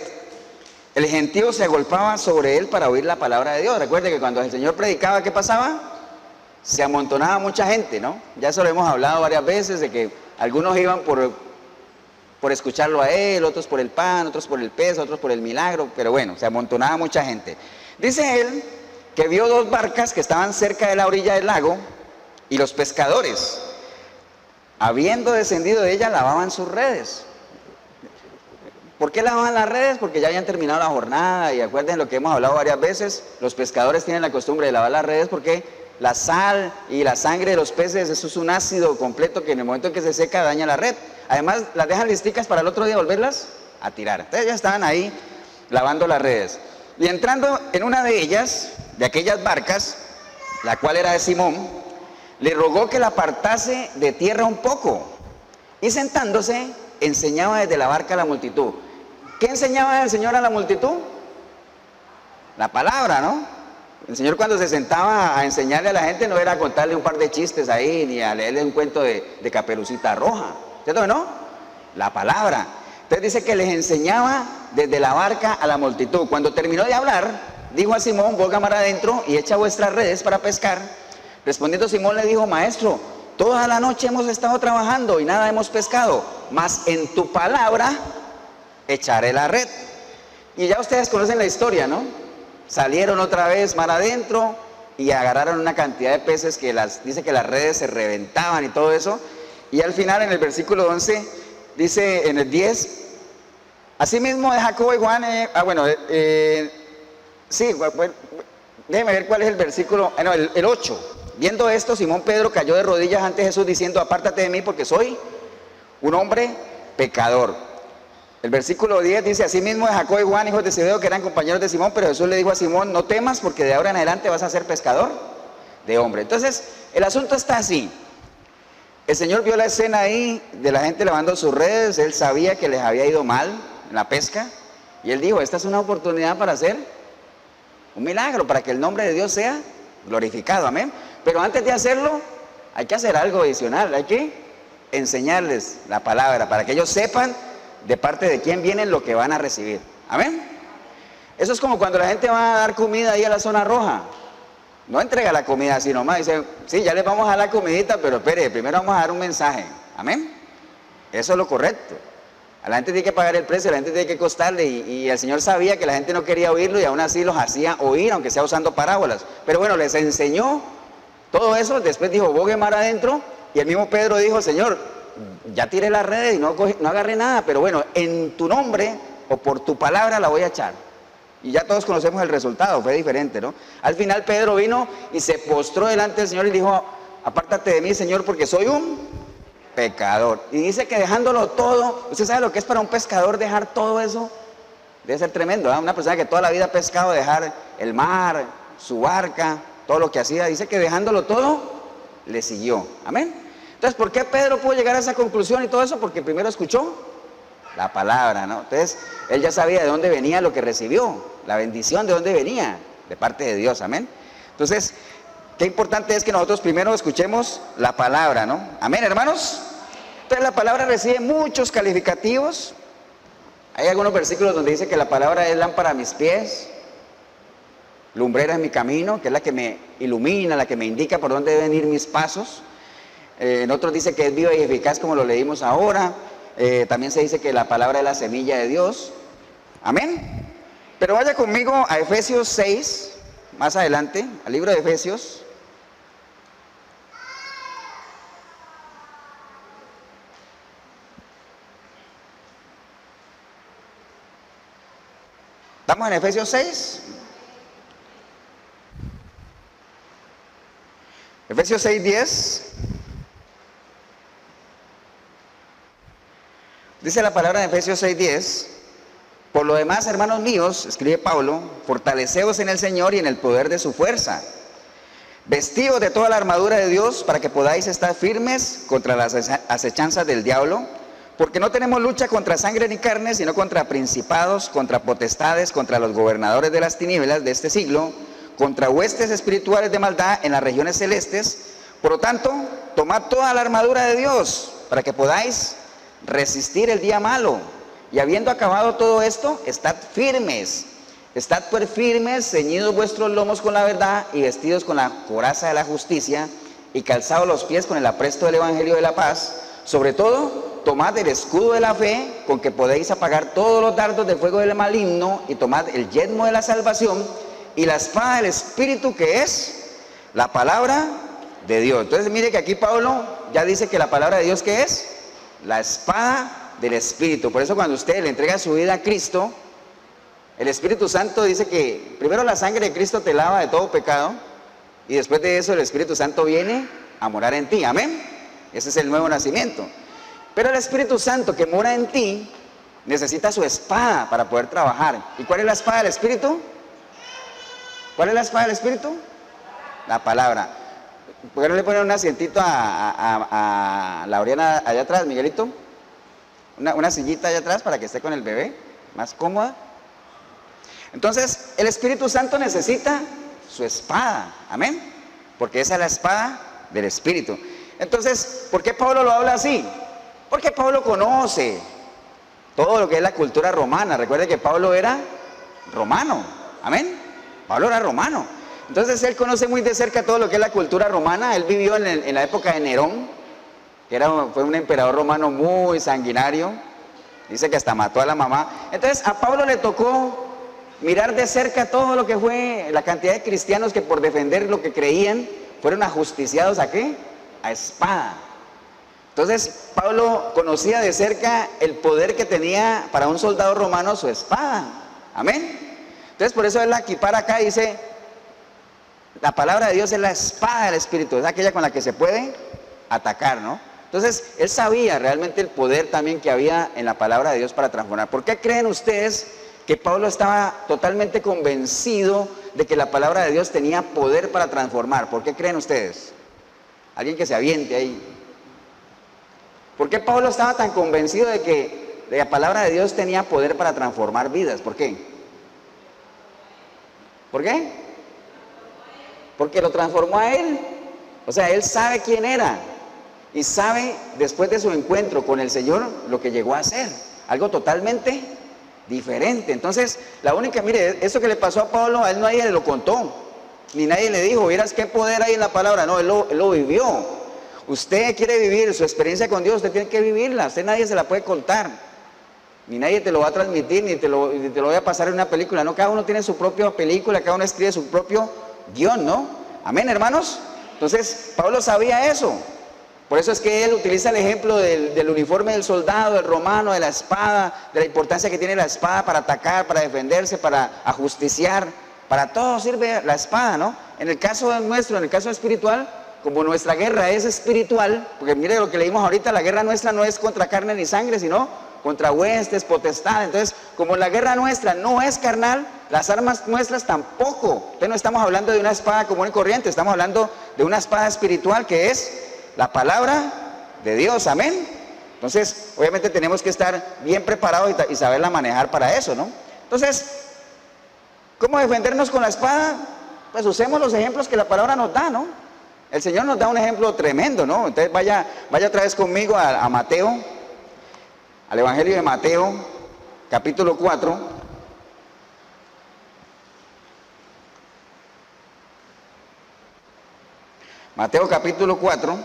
el gentío se agolpaba sobre él para oír la palabra de Dios. Recuerde que cuando el Señor predicaba, ¿qué pasaba? Se amontonaba mucha gente, ¿no? Ya eso lo hemos hablado varias veces, de que algunos iban por escucharlo a él, otros por el pan, otros por el pez, otros por el milagro, pero bueno, se amontonaba mucha gente. Dice él que vio dos barcas que estaban cerca de la orilla del lago, y los pescadores, habiendo descendido de ella, lavaban sus redes. ¿Por qué lavaban las redes? Porque ya habían terminado la jornada, y acuérdense lo que hemos hablado varias veces, los pescadores tienen la costumbre de lavar las redes porque la sal y la sangre de los peces, eso es un ácido completo que en el momento en que se seca daña la red. Además, las dejan listicas para el otro día volverlas a tirar. Entonces ya estaban ahí lavando las redes. Y entrando en una de ellas, de aquellas barcas, la cual era de Simón, le rogó que la apartase de tierra un poco, y sentándose enseñaba desde la barca a la multitud. ¿Qué enseñaba el Señor a la multitud? La palabra, ¿no? El Señor cuando se sentaba a enseñarle a la gente no era contarle un par de chistes ahí, ni a leerle un cuento de Caperucita Roja, ¿cierto? ¿No? La palabra. Entonces dice que les enseñaba desde la barca a la multitud. Cuando terminó de hablar, dijo a Simón: boga mar adentro y echa vuestras redes para pescar. Respondiendo Simón le dijo: maestro, toda la noche hemos estado trabajando y nada hemos pescado, mas en tu palabra echaré la red. Y ya ustedes conocen la historia, ¿no? Salieron otra vez mar adentro y agarraron una cantidad de peces que dice que las redes se reventaban y todo eso. Y al final, en el versículo 11, dice en el 10, asimismo de Jacobo y Juan, déjeme ver cuál es el versículo, el 8. Viendo esto, Simón Pedro cayó de rodillas ante Jesús diciendo: apártate de mí porque soy un hombre pecador. El versículo 10 dice: asimismo de Jacobo y Juan, hijos de Zebedeo, que eran compañeros de Simón, pero Jesús le dijo a Simón: no temas, porque de ahora en adelante vas a ser pescador de hombre. Entonces, el asunto está así. El Señor vio la escena ahí de la gente lavando sus redes. Él sabía que les había ido mal en la pesca, y Él dijo: esta es una oportunidad para hacer un milagro, para que el nombre de Dios sea glorificado, amén. Pero antes de hacerlo, hay que hacer algo adicional, hay que enseñarles la palabra, para que ellos sepan de parte de quién vienen lo que van a recibir, amén. Eso es como cuando la gente va a dar comida ahí a la zona roja. No entrega la comida así nomás, dice: sí, ya les vamos a dar la comidita, pero espere, primero vamos a dar un mensaje, amén. Eso es lo correcto. A la gente tiene que pagar el precio, a la gente tiene que costarle, y el Señor sabía que la gente no quería oírlo, y aún así los hacía oír, aunque sea usando parábolas. Pero bueno, les enseñó todo eso. Después dijo: bogue mar adentro, y el mismo Pedro dijo: Señor, ya tiré las redes y no agarré nada, pero bueno, en tu nombre o por tu palabra la voy a echar. Y ya todos conocemos el resultado, fue diferente, ¿no? Al final Pedro vino y se postró delante del Señor y dijo: apártate de mí, Señor, porque soy un pecador. Y dice que dejándolo todo, ¿usted sabe lo que es para un pescador dejar todo eso? Debe ser tremendo, ¿eh? Una persona que toda la vida ha pescado, dejar el mar, su barca, todo lo que hacía, dice que dejándolo todo, le siguió, amén. Entonces, ¿por qué Pedro pudo llegar a esa conclusión y todo eso? Porque primero escuchó la palabra, ¿no? Entonces, él ya sabía de dónde venía lo que recibió, la bendición de dónde venía, de parte de Dios, amén. Entonces, qué importante es que nosotros primero escuchemos la palabra, ¿no? Amén, hermanos. Entonces, la palabra recibe muchos calificativos. Hay algunos versículos donde dice que la palabra es lámpara a mis pies, lumbrera en mi camino, que es la que me ilumina, la que me indica por dónde deben ir mis pasos. En otros dice que es viva y eficaz, como lo leímos ahora. También se dice que la palabra es la semilla de Dios, amén. Pero vaya conmigo a Efesios 6, más adelante, al libro de Efesios. ¿Estamos en Efesios 6? Efesios 6:10. Dice la palabra de Efesios 6:10: por lo demás, hermanos míos, escribe Pablo, fortaleceos en el Señor y en el poder de su fuerza. Vestidos de toda la armadura de Dios para que podáis estar firmes contra las acechanzas del diablo, porque no tenemos lucha contra sangre ni carne, sino contra principados, contra potestades, contra los gobernadores de las tinieblas de este siglo, contra huestes espirituales de maldad en las regiones celestes. Por lo tanto, tomad toda la armadura de Dios para que podáis resistir el día malo. Y habiendo acabado todo esto, estad firmes. Estad pues firmes, ceñidos vuestros lomos con la verdad y vestidos con la coraza de la justicia y calzados los pies con el apresto del evangelio de la paz. Sobre todo, tomad el escudo de la fe con que podéis apagar todos los dardos del fuego del maligno, y tomad el yelmo de la salvación y la espada del Espíritu, que es la palabra de Dios. Entonces mire que aquí Pablo ya dice que la palabra de Dios, ¿qué es? La espada del Espíritu. Por eso cuando usted le entrega su vida a Cristo, el Espíritu Santo dice que primero la sangre de Cristo te lava de todo pecado, y después de eso el Espíritu Santo viene a morar en ti. Amén. Ese es el nuevo nacimiento. Pero el Espíritu Santo que mora en ti necesita su espada para poder trabajar. ¿Y cuál es la espada del Espíritu? ¿Cuál es la espada del Espíritu? La palabra. ¿Por qué no le ponen un asientito a Lauriana allá atrás, Miguelito? Una sillita allá atrás para que esté con el bebé, más cómoda. Entonces, el Espíritu Santo necesita su espada. Amén. Porque esa es la espada del Espíritu. Entonces, ¿por qué Pablo lo habla así? Porque Pablo conoce todo lo que es la cultura romana. Recuerde que Pablo era romano. Amén. Pablo era romano. Entonces él conoce muy de cerca todo lo que es la cultura romana. Él vivió en la época de Nerón, que fue un emperador romano muy sanguinario. Dice que hasta mató a la mamá. Entonces a Pablo le tocó mirar de cerca todo lo que fue la cantidad de cristianos que por defender lo que creían fueron ajusticiados ¿a qué? A espada. Entonces Pablo conocía de cerca el poder que tenía para un soldado romano su espada. Amén. Entonces por eso él la equipara acá y dice, la palabra de Dios es la espada del Espíritu, es aquella con la que se puede atacar, ¿no? Entonces él sabía realmente el poder también que había en la palabra de Dios para transformar. ¿Por qué creen ustedes que Pablo estaba totalmente convencido de que la palabra de Dios tenía poder para transformar? ¿Por qué creen ustedes? Alguien que se aviente ahí. ¿Por qué Pablo estaba tan convencido de que la palabra de Dios tenía poder para transformar vidas? ¿Por qué? ¿Por qué? Porque lo transformó a él. O sea, él sabe quién era y sabe después de su encuentro con el Señor lo que llegó a hacer. Algo totalmente diferente. Entonces, la única, mire, eso que le pasó a Pablo, a él nadie le lo contó, ni nadie le dijo, vieras qué poder hay en la palabra. No, él lo vivió. Usted quiere vivir su experiencia con Dios, usted tiene que vivirla. Usted nadie se la puede contar, ni nadie te lo va a transmitir, ni te lo voy a pasar en una película. No, cada uno tiene su propia película, cada uno escribe su propio guión, ¿no? Amén, hermanos. Entonces Pablo sabía eso. Por eso es que él utiliza el ejemplo del uniforme del soldado, del romano, de la espada, de la importancia que tiene la espada para atacar, para defenderse, para ajusticiar. Para todo sirve la espada, ¿no? En el caso nuestro, en el caso espiritual, como nuestra guerra es espiritual, porque mire lo que leímos ahorita, la guerra nuestra no es contra carne ni sangre, sino contra huestes, potestades. Entonces, como la guerra nuestra no es carnal, las armas nuestras tampoco. Entonces no estamos hablando de una espada común y corriente, estamos hablando de una espada espiritual que es la palabra de Dios. Amén. Entonces, obviamente tenemos que estar bien preparados y saberla manejar para eso, ¿no? Entonces, ¿cómo defendernos con la espada? Pues usemos los ejemplos que la palabra nos da, ¿no? El Señor nos da un ejemplo tremendo, ¿no? Entonces vaya otra vez conmigo a Mateo, al Evangelio de Mateo, capítulo 4. Mateo capítulo 4.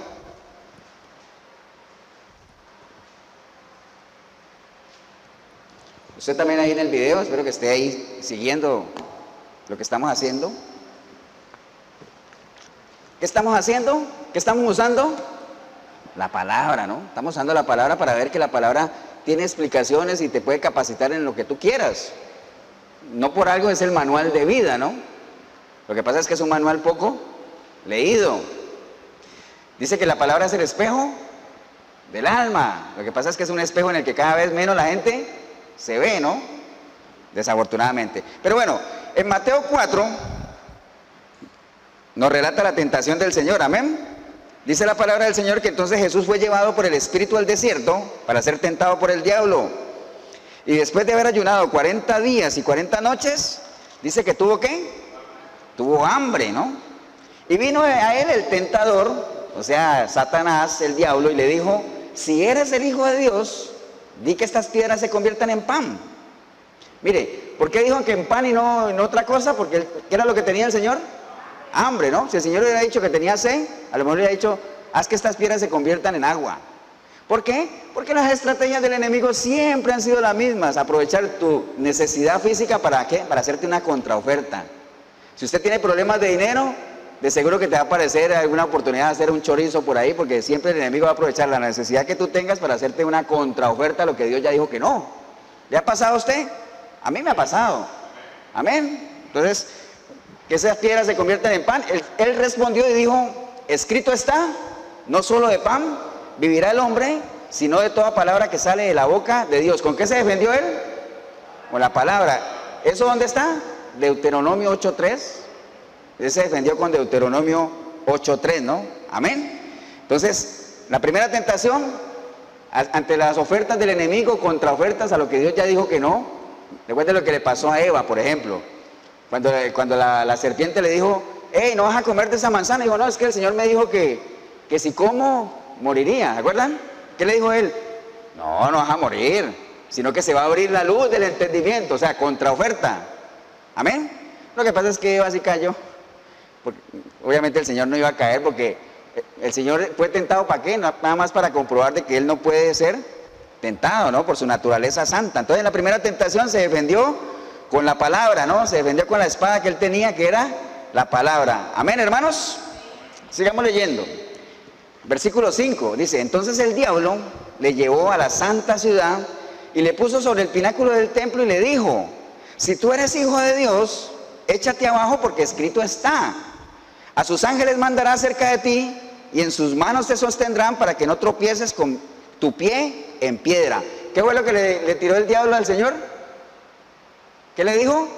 Usted también ahí en el video, espero que esté ahí siguiendo lo que estamos haciendo. ¿Qué estamos haciendo? ¿Qué estamos usando? La palabra, ¿no? Estamos usando la palabra para ver que la palabra tiene explicaciones y te puede capacitar en lo que tú quieras. No por algo es el manual de vida, ¿no? Lo que pasa es que es un manual poco leído. Dice que la palabra es el espejo del alma. Lo que pasa es que es un espejo en el que cada vez menos la gente se ve, ¿no? Desafortunadamente. Pero bueno, en Mateo 4 nos relata la tentación del Señor. Amén. Dice la palabra del Señor que entonces Jesús fue llevado por el Espíritu al desierto para ser tentado por el diablo. Y después de haber ayunado 40 días y 40 noches, dice que tuvo ¿qué? Tuvo hambre, ¿no? Y vino a él el tentador, o sea, Satanás, el diablo, y le dijo, si eres el Hijo de Dios, di que estas piedras se conviertan en pan. Mire, ¿por qué dijo que en pan y no en otra cosa? Porque ¿qué era lo que tenía el Señor? Hambre, ¿no? Si el Señor le hubiera dicho que tenía sed, a lo mejor le hubiera dicho, haz que estas piedras se conviertan en agua. ¿Por qué? Porque las estrategias del enemigo siempre han sido las mismas. Aprovechar tu necesidad física, ¿para qué? Para hacerte una contraoferta. Si usted tiene problemas de dinero, de seguro que te va a aparecer alguna oportunidad de hacer un chorizo por ahí, porque siempre el enemigo va a aprovechar la necesidad que tú tengas para hacerte una contraoferta a lo que Dios ya dijo que no. ¿Le ha pasado a usted? A mí me ha pasado. Amén. Entonces, que esas piedras se conviertan en pan. Él respondió y dijo, escrito está, no solo de pan vivirá el hombre, sino de toda palabra que sale de la boca de Dios. ¿Con qué se defendió él? Con la palabra. ¿Eso dónde está? Deuteronomio 8:3. Él se defendió con Deuteronomio 8:3, ¿no? Amén. Entonces, la primera tentación, ante las ofertas del enemigo, contraofertas a lo que Dios ya dijo que no. Recuerden lo que le pasó a Eva, por ejemplo. Cuando la serpiente le dijo, hey, no vas a comer de esa manzana. Dijo, no, es que el Señor me dijo que si como, moriría. ¿Se acuerdan? ¿Qué le dijo él? No, no vas a morir, sino que se va a abrir la luz del entendimiento, o sea, contraoferta. Amén. Lo que pasa es que Eva sí cayó. Porque, obviamente el Señor no iba a caer porque el Señor fue tentado ¿para qué? Nada más para comprobar de que Él no puede ser tentado, ¿no? Por su naturaleza santa. Entonces en la primera tentación se defendió con la palabra, ¿no? Se defendió con la espada que él tenía, que era la palabra. Amén, hermanos. Sigamos leyendo. Versículo 5 dice, entonces el diablo le llevó a la santa ciudad y le puso sobre el pináculo del templo y le dijo, si tú eres hijo de Dios, échate abajo porque escrito está, a sus ángeles mandará cerca de ti y en sus manos te sostendrán para que no tropieces con tu pie en piedra. ¿Qué fue lo que le tiró el diablo al Señor? ¿Qué le dijo?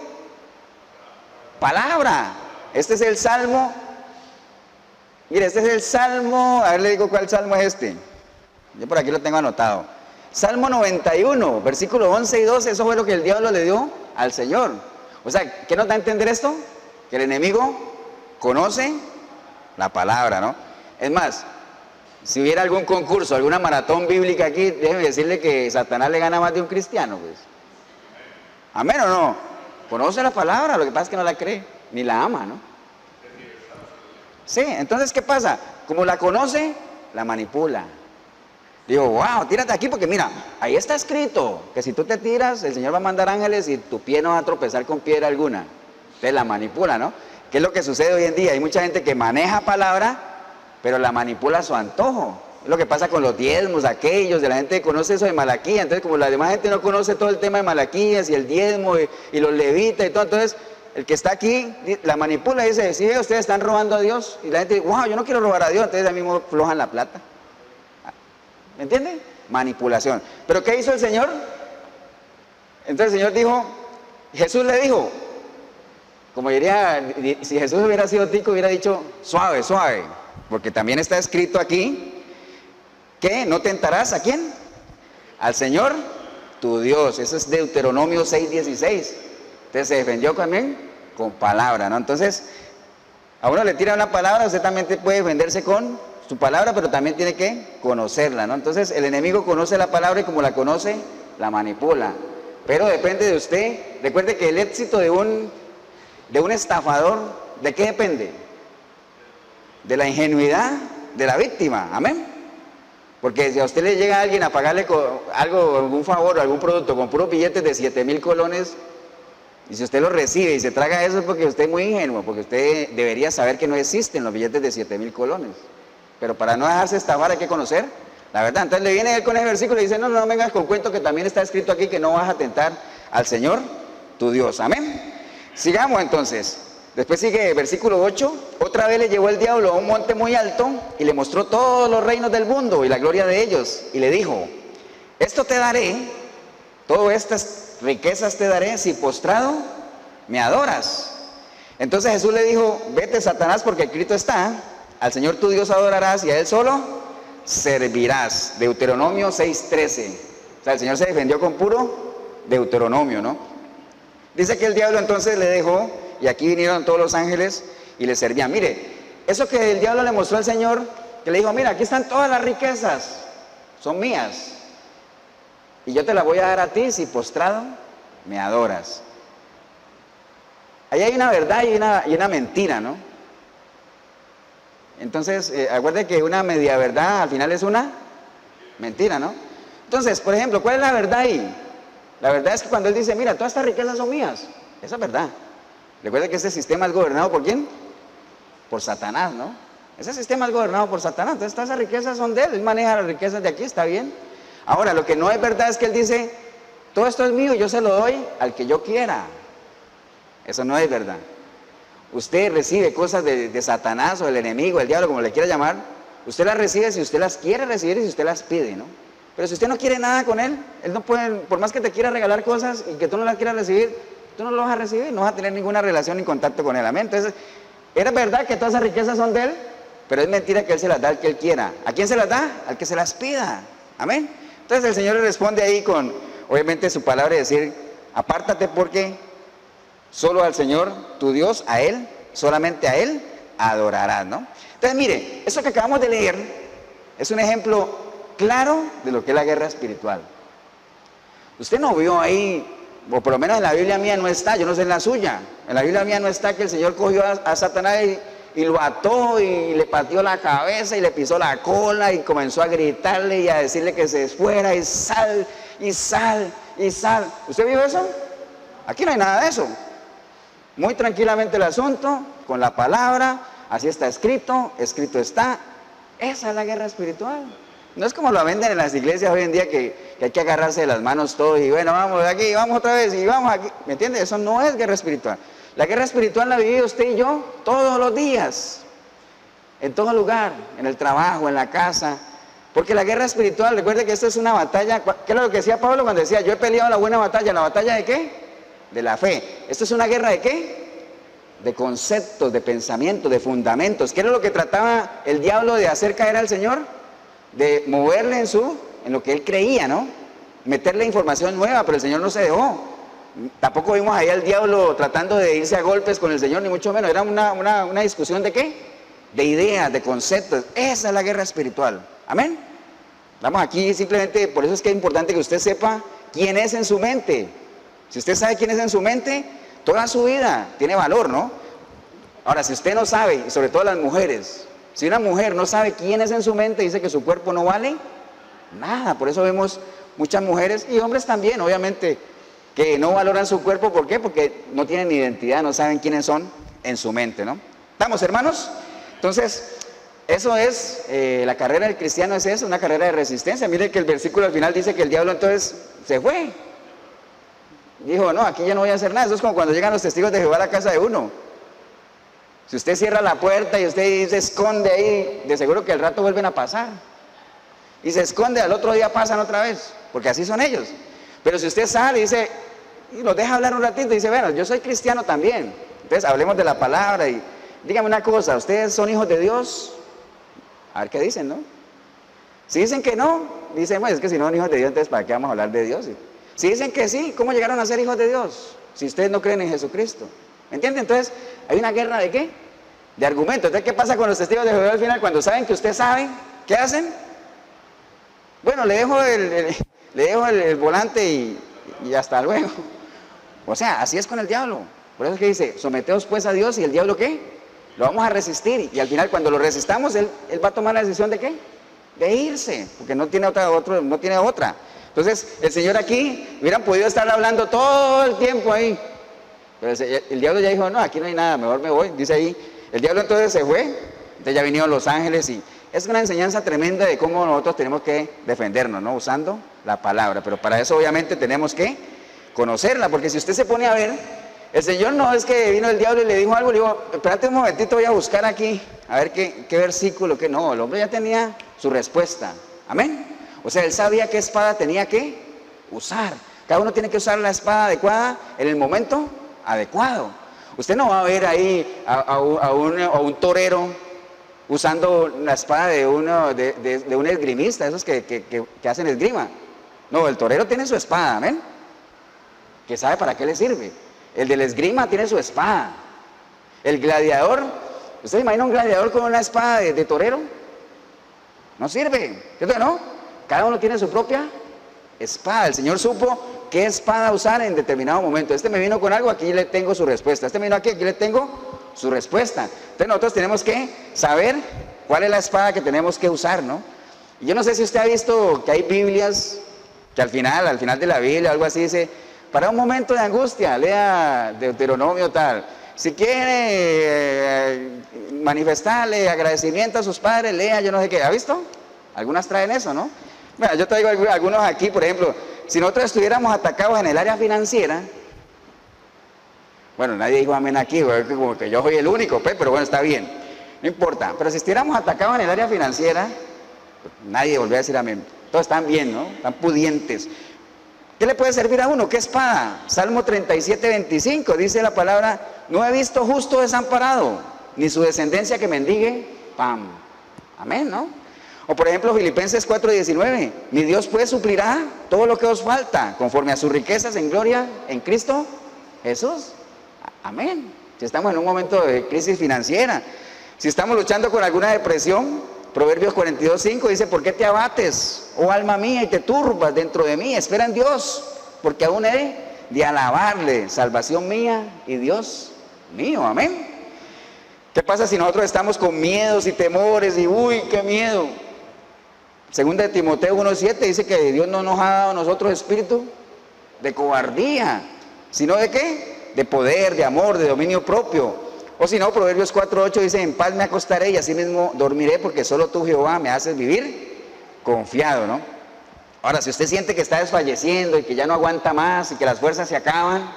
Palabra. Este es el Salmo. Mire, este es el Salmo, a ver le digo cuál Salmo es este. Yo por aquí lo tengo anotado. Salmo 91, versículo 11 y 12, eso fue lo que el diablo le dio al Señor. O sea, ¿qué nos da a entender esto? Que el enemigo conoce la palabra, ¿no? Es más, si hubiera algún concurso, alguna maratón bíblica aquí, déjeme decirle que Satanás le gana más de un cristiano, pues. ¿Amén o no? Conoce la palabra, lo que pasa es que no la cree, ni la ama, ¿no? Sí, entonces, ¿qué pasa? Como la conoce, la manipula. Digo, wow, tírate aquí porque mira, ahí está escrito que si tú te tiras, el Señor va a mandar ángeles y tu pie no va a tropezar con piedra alguna. Entonces la manipula, ¿no? ¿Qué es lo que sucede hoy en día? Hay mucha gente que maneja palabra, pero la manipula a su antojo. Es lo que pasa con los diezmos, aquellos, de la gente que conoce eso de Malaquías. Entonces, como la demás gente no conoce todo el tema de Malaquías y el diezmo y los levitas y todo, entonces el que está aquí la manipula y dice, sí, ustedes están robando a Dios. Y la gente dice, wow, yo no quiero robar a Dios, entonces ahí mismo flojan la plata. ¿Me entiende? Manipulación. ¿Pero qué hizo el Señor? Entonces el Señor dijo, Jesús le dijo, como diría, si Jesús hubiera sido tico, hubiera dicho, suave, suave, porque también está escrito aquí, que no tentarás ¿a quién? Al Señor, tu Dios. Eso es Deuteronomio 6:16. Entonces se defendió también con palabra, ¿no? Entonces, a uno le tira una palabra, usted también puede defenderse con su palabra, pero también tiene que conocerla, ¿no? Entonces el enemigo conoce la palabra y como la conoce, la manipula. Pero depende de usted. Recuerde que el éxito de un estafador, ¿de qué depende? De la ingenuidad de la víctima, amén. Porque si a usted le llega a alguien a pagarle algo, algún favor o algún producto con puros billetes de 7,000 colones, y si usted lo recibe y se traga eso es porque usted es muy ingenuo, porque usted debería saber que no existen los billetes de 7,000 colones. Pero para no dejarse estafar hay que conocer la verdad. Entonces le viene él con ese versículo y dice, no, no vengas con cuento que también está escrito aquí que no vas a tentar al Señor, tu Dios. Amén. Sigamos entonces. Después sigue versículo 8. Otra vez le llevó el diablo a un monte muy alto y le mostró todos los reinos del mundo y la gloria de ellos. Y le dijo, esto te daré, todas estas riquezas te daré si postrado me adoras. Entonces Jesús le dijo, vete Satanás porque escrito está, al Señor tu Dios adorarás y a Él solo servirás. Deuteronomio 6:13. O sea, el Señor se defendió con puro Deuteronomio, ¿no? Dice que el diablo entonces le dejó y aquí vinieron todos los ángeles y le servían. Mire, eso que el diablo le mostró al Señor que le dijo, mira, aquí están todas las riquezas, son mías, y yo te las voy a dar a ti si postrado me adoras. Ahí hay una verdad y una mentira, ¿no? Entonces, acuérdate que una media verdad al final es una mentira, ¿no? Entonces, por ejemplo, ¿cuál es la verdad ahí? La verdad es que cuando él dice, mira, todas estas riquezas son mías, esa es verdad. Recuerda que ese sistema es gobernado ¿por quién? Por Satanás, ¿no? Ese sistema es gobernado por Satanás, entonces todas esas riquezas son de él maneja las riquezas de aquí, está bien. Ahora, lo que no es verdad es que él dice, todo esto es mío, yo se lo doy al que yo quiera. Eso no es verdad. Usted recibe cosas de Satanás o del enemigo, el diablo, como le quiera llamar, usted las recibe si usted las quiere recibir y si usted las pide, ¿no? Pero si usted no quiere nada con él no puede, por más que te quiera regalar cosas y que tú no las quieras recibir, tú no lo vas a recibir, no vas a tener ninguna relación ni contacto con él, amén. Entonces, era verdad que todas esas riquezas son de él, pero es mentira que él se las da al que él quiera. ¿A quién se las da? Al que se las pida, amén. Entonces el Señor le responde ahí con, obviamente, su palabra y decir, apártate porque solo al Señor, tu Dios, a Él, solamente a Él adorarás, ¿no? Entonces, mire, eso que acabamos de leer es un ejemplo claro de lo que es la guerra espiritual. Usted no vio ahí, o por lo menos en la Biblia mía no está, yo no sé en la suya, en la Biblia mía no está que el Señor cogió a Satanás y lo ató y le pateó la cabeza y le pisó la cola y comenzó a gritarle y a decirle que se fuera y sal, y sal, y sal. ¿Usted vio eso? Aquí no hay nada de eso. Muy tranquilamente el asunto, con la palabra, así está escrito, escrito está. Esa es la guerra espiritual. No es como lo venden en las iglesias hoy en día que hay que agarrarse de las manos todos y bueno, vamos de aquí, vamos otra vez y vamos aquí. ¿Me entiende? Eso no es guerra espiritual. La guerra espiritual la vive usted y yo todos los días, en todo lugar, en el trabajo, en la casa. Porque la guerra espiritual, recuerde que esto es una batalla. ¿Qué es lo que decía Pablo cuando decía, yo he peleado la buena batalla? ¿La batalla de qué? De la fe. ¿Esto es una guerra de qué? De conceptos, de pensamientos, de fundamentos. ¿Qué era lo que trataba el diablo de hacer caer al Señor? De moverle en lo que él creía, ¿no? Meterle información nueva, pero el Señor no se dejó. Tampoco vimos ahí al diablo tratando de irse a golpes con el Señor, ni mucho menos. Era una discusión de qué? De ideas, de conceptos. Esa es la guerra espiritual. Amén. Vamos aquí simplemente, por eso es que es importante que usted sepa quién es en su mente. Si usted sabe quién es en su mente, toda su vida tiene valor, ¿no? Ahora, si usted no sabe, y sobre todo las mujeres, si una mujer no sabe quién es en su mente, dice que su cuerpo no vale nada. Por eso vemos muchas mujeres y hombres también, obviamente, que no valoran su cuerpo. ¿Por qué? Porque no tienen identidad, no saben quiénes son en su mente, ¿no? ¿Estamos, hermanos? Entonces, eso es, la carrera del cristiano es eso, una carrera de resistencia. Mire que el versículo al final dice que el diablo entonces se fue. Dijo, no, aquí ya no voy a hacer nada. Eso es como cuando llegan los testigos de Jehová a la casa de uno. Si usted cierra la puerta y usted se esconde ahí, de seguro que al rato vuelven a pasar. Y se esconde, al otro día pasan otra vez, porque así son ellos. Pero si usted sale y dice, y los deja hablar un ratito y dice, bueno, yo soy cristiano también. Entonces hablemos de la palabra y dígame una cosa, ¿ustedes son hijos de Dios? A ver qué dicen, ¿no? Si dicen que no, dicen, bueno, es que si no son hijos de Dios, entonces ¿para qué vamos a hablar de Dios? Si dicen que sí, ¿cómo llegaron a ser hijos de Dios? Si ustedes no creen en Jesucristo. ¿Me entienden? Entonces, hay una guerra de ¿qué? De argumentos. Entonces, ¿qué pasa con los testigos de Jehová al final? Cuando saben que usted sabe, ¿qué hacen? Bueno, le dejo el volante y hasta luego. O sea, así es con el diablo. Por eso es que dice, someteos pues a Dios y el diablo ¿qué? Lo vamos a resistir. Y al final, cuando lo resistamos, él va a tomar la decisión de ¿qué? De irse, porque no tiene otra. Entonces, el Señor aquí, hubieran podido estar hablando todo el tiempo ahí. Pero el diablo ya dijo, no, aquí no hay nada, mejor me voy. Dice ahí, el diablo entonces se fue, entonces ya vinieron los ángeles y es una enseñanza tremenda de cómo nosotros tenemos que defendernos, ¿no? Usando la palabra. Pero para eso obviamente tenemos que conocerla, porque si usted se pone a ver, el Señor no es que vino el diablo y le dijo algo, le dijo, espérate un momentito, voy a buscar aquí, a ver qué versículo, qué no. El hombre ya tenía su respuesta. Amén. O sea, él sabía qué espada tenía que usar. Cada uno tiene que usar la espada adecuada en el momento adecuado. Usted no va a ver ahí a un torero usando la espada de un esgrimista, esos que hacen esgrima. No, el torero tiene su espada, amén, que sabe para qué le sirve. El del esgrima tiene su espada. El gladiador, ¿usted se imagina un gladiador con una espada de torero? No sirve, ¿cierto que no? Cada uno tiene su propia espada. El Señor supo qué espada usar en determinado momento. Este me vino con algo, aquí le tengo su respuesta. Este me vino aquí le tengo su respuesta. Entonces nosotros tenemos que saber cuál es la espada que tenemos que usar, ¿no? Y yo no sé si usted ha visto que hay Biblias que al final de la Biblia, algo así dice, para un momento de angustia, lea Deuteronomio tal. Si quiere manifestarle agradecimiento a sus padres, lea yo no sé qué. ¿Ha visto? Algunas traen eso, ¿no? Bueno, yo traigo algunos aquí, por ejemplo, si nosotros estuviéramos atacados en el área financiera, bueno, nadie dijo amén aquí, como que yo soy el único, pero bueno, está bien, no importa. Pero si estuviéramos atacados en el área financiera, nadie volvió a decir amén. Todos están bien, ¿no? Están pudientes. ¿Qué le puede servir a uno? ¿Qué espada? Salmo 37:25 dice la palabra: no he visto justo desamparado, ni su descendencia que mendigue pan. Amén, ¿no? O por ejemplo Filipenses 4:19, mi Dios pues suplirá todo lo que os falta, conforme a sus riquezas en gloria en Cristo Jesús. Amén. Si estamos en un momento de crisis financiera, si estamos luchando con alguna depresión, Proverbios 42:5 dice: ¿por qué te abates, oh alma mía, y te turbas dentro de mí? Espera en Dios, porque aún he de alabarle, salvación mía y Dios mío. Amén. ¿Qué pasa si nosotros estamos con miedos y temores y uy, qué miedo? Segunda de Timoteo 1:7 dice que Dios no nos ha dado a nosotros espíritu de cobardía, sino de ¿qué? De poder, de amor, de dominio propio. O si no, Proverbios 4:8 dice: en paz me acostaré y así mismo dormiré, porque solo tú, Jehová, me haces vivir confiado, ¿no? Ahora, si usted siente que está desfalleciendo y que ya no aguanta más y que las fuerzas se acaban,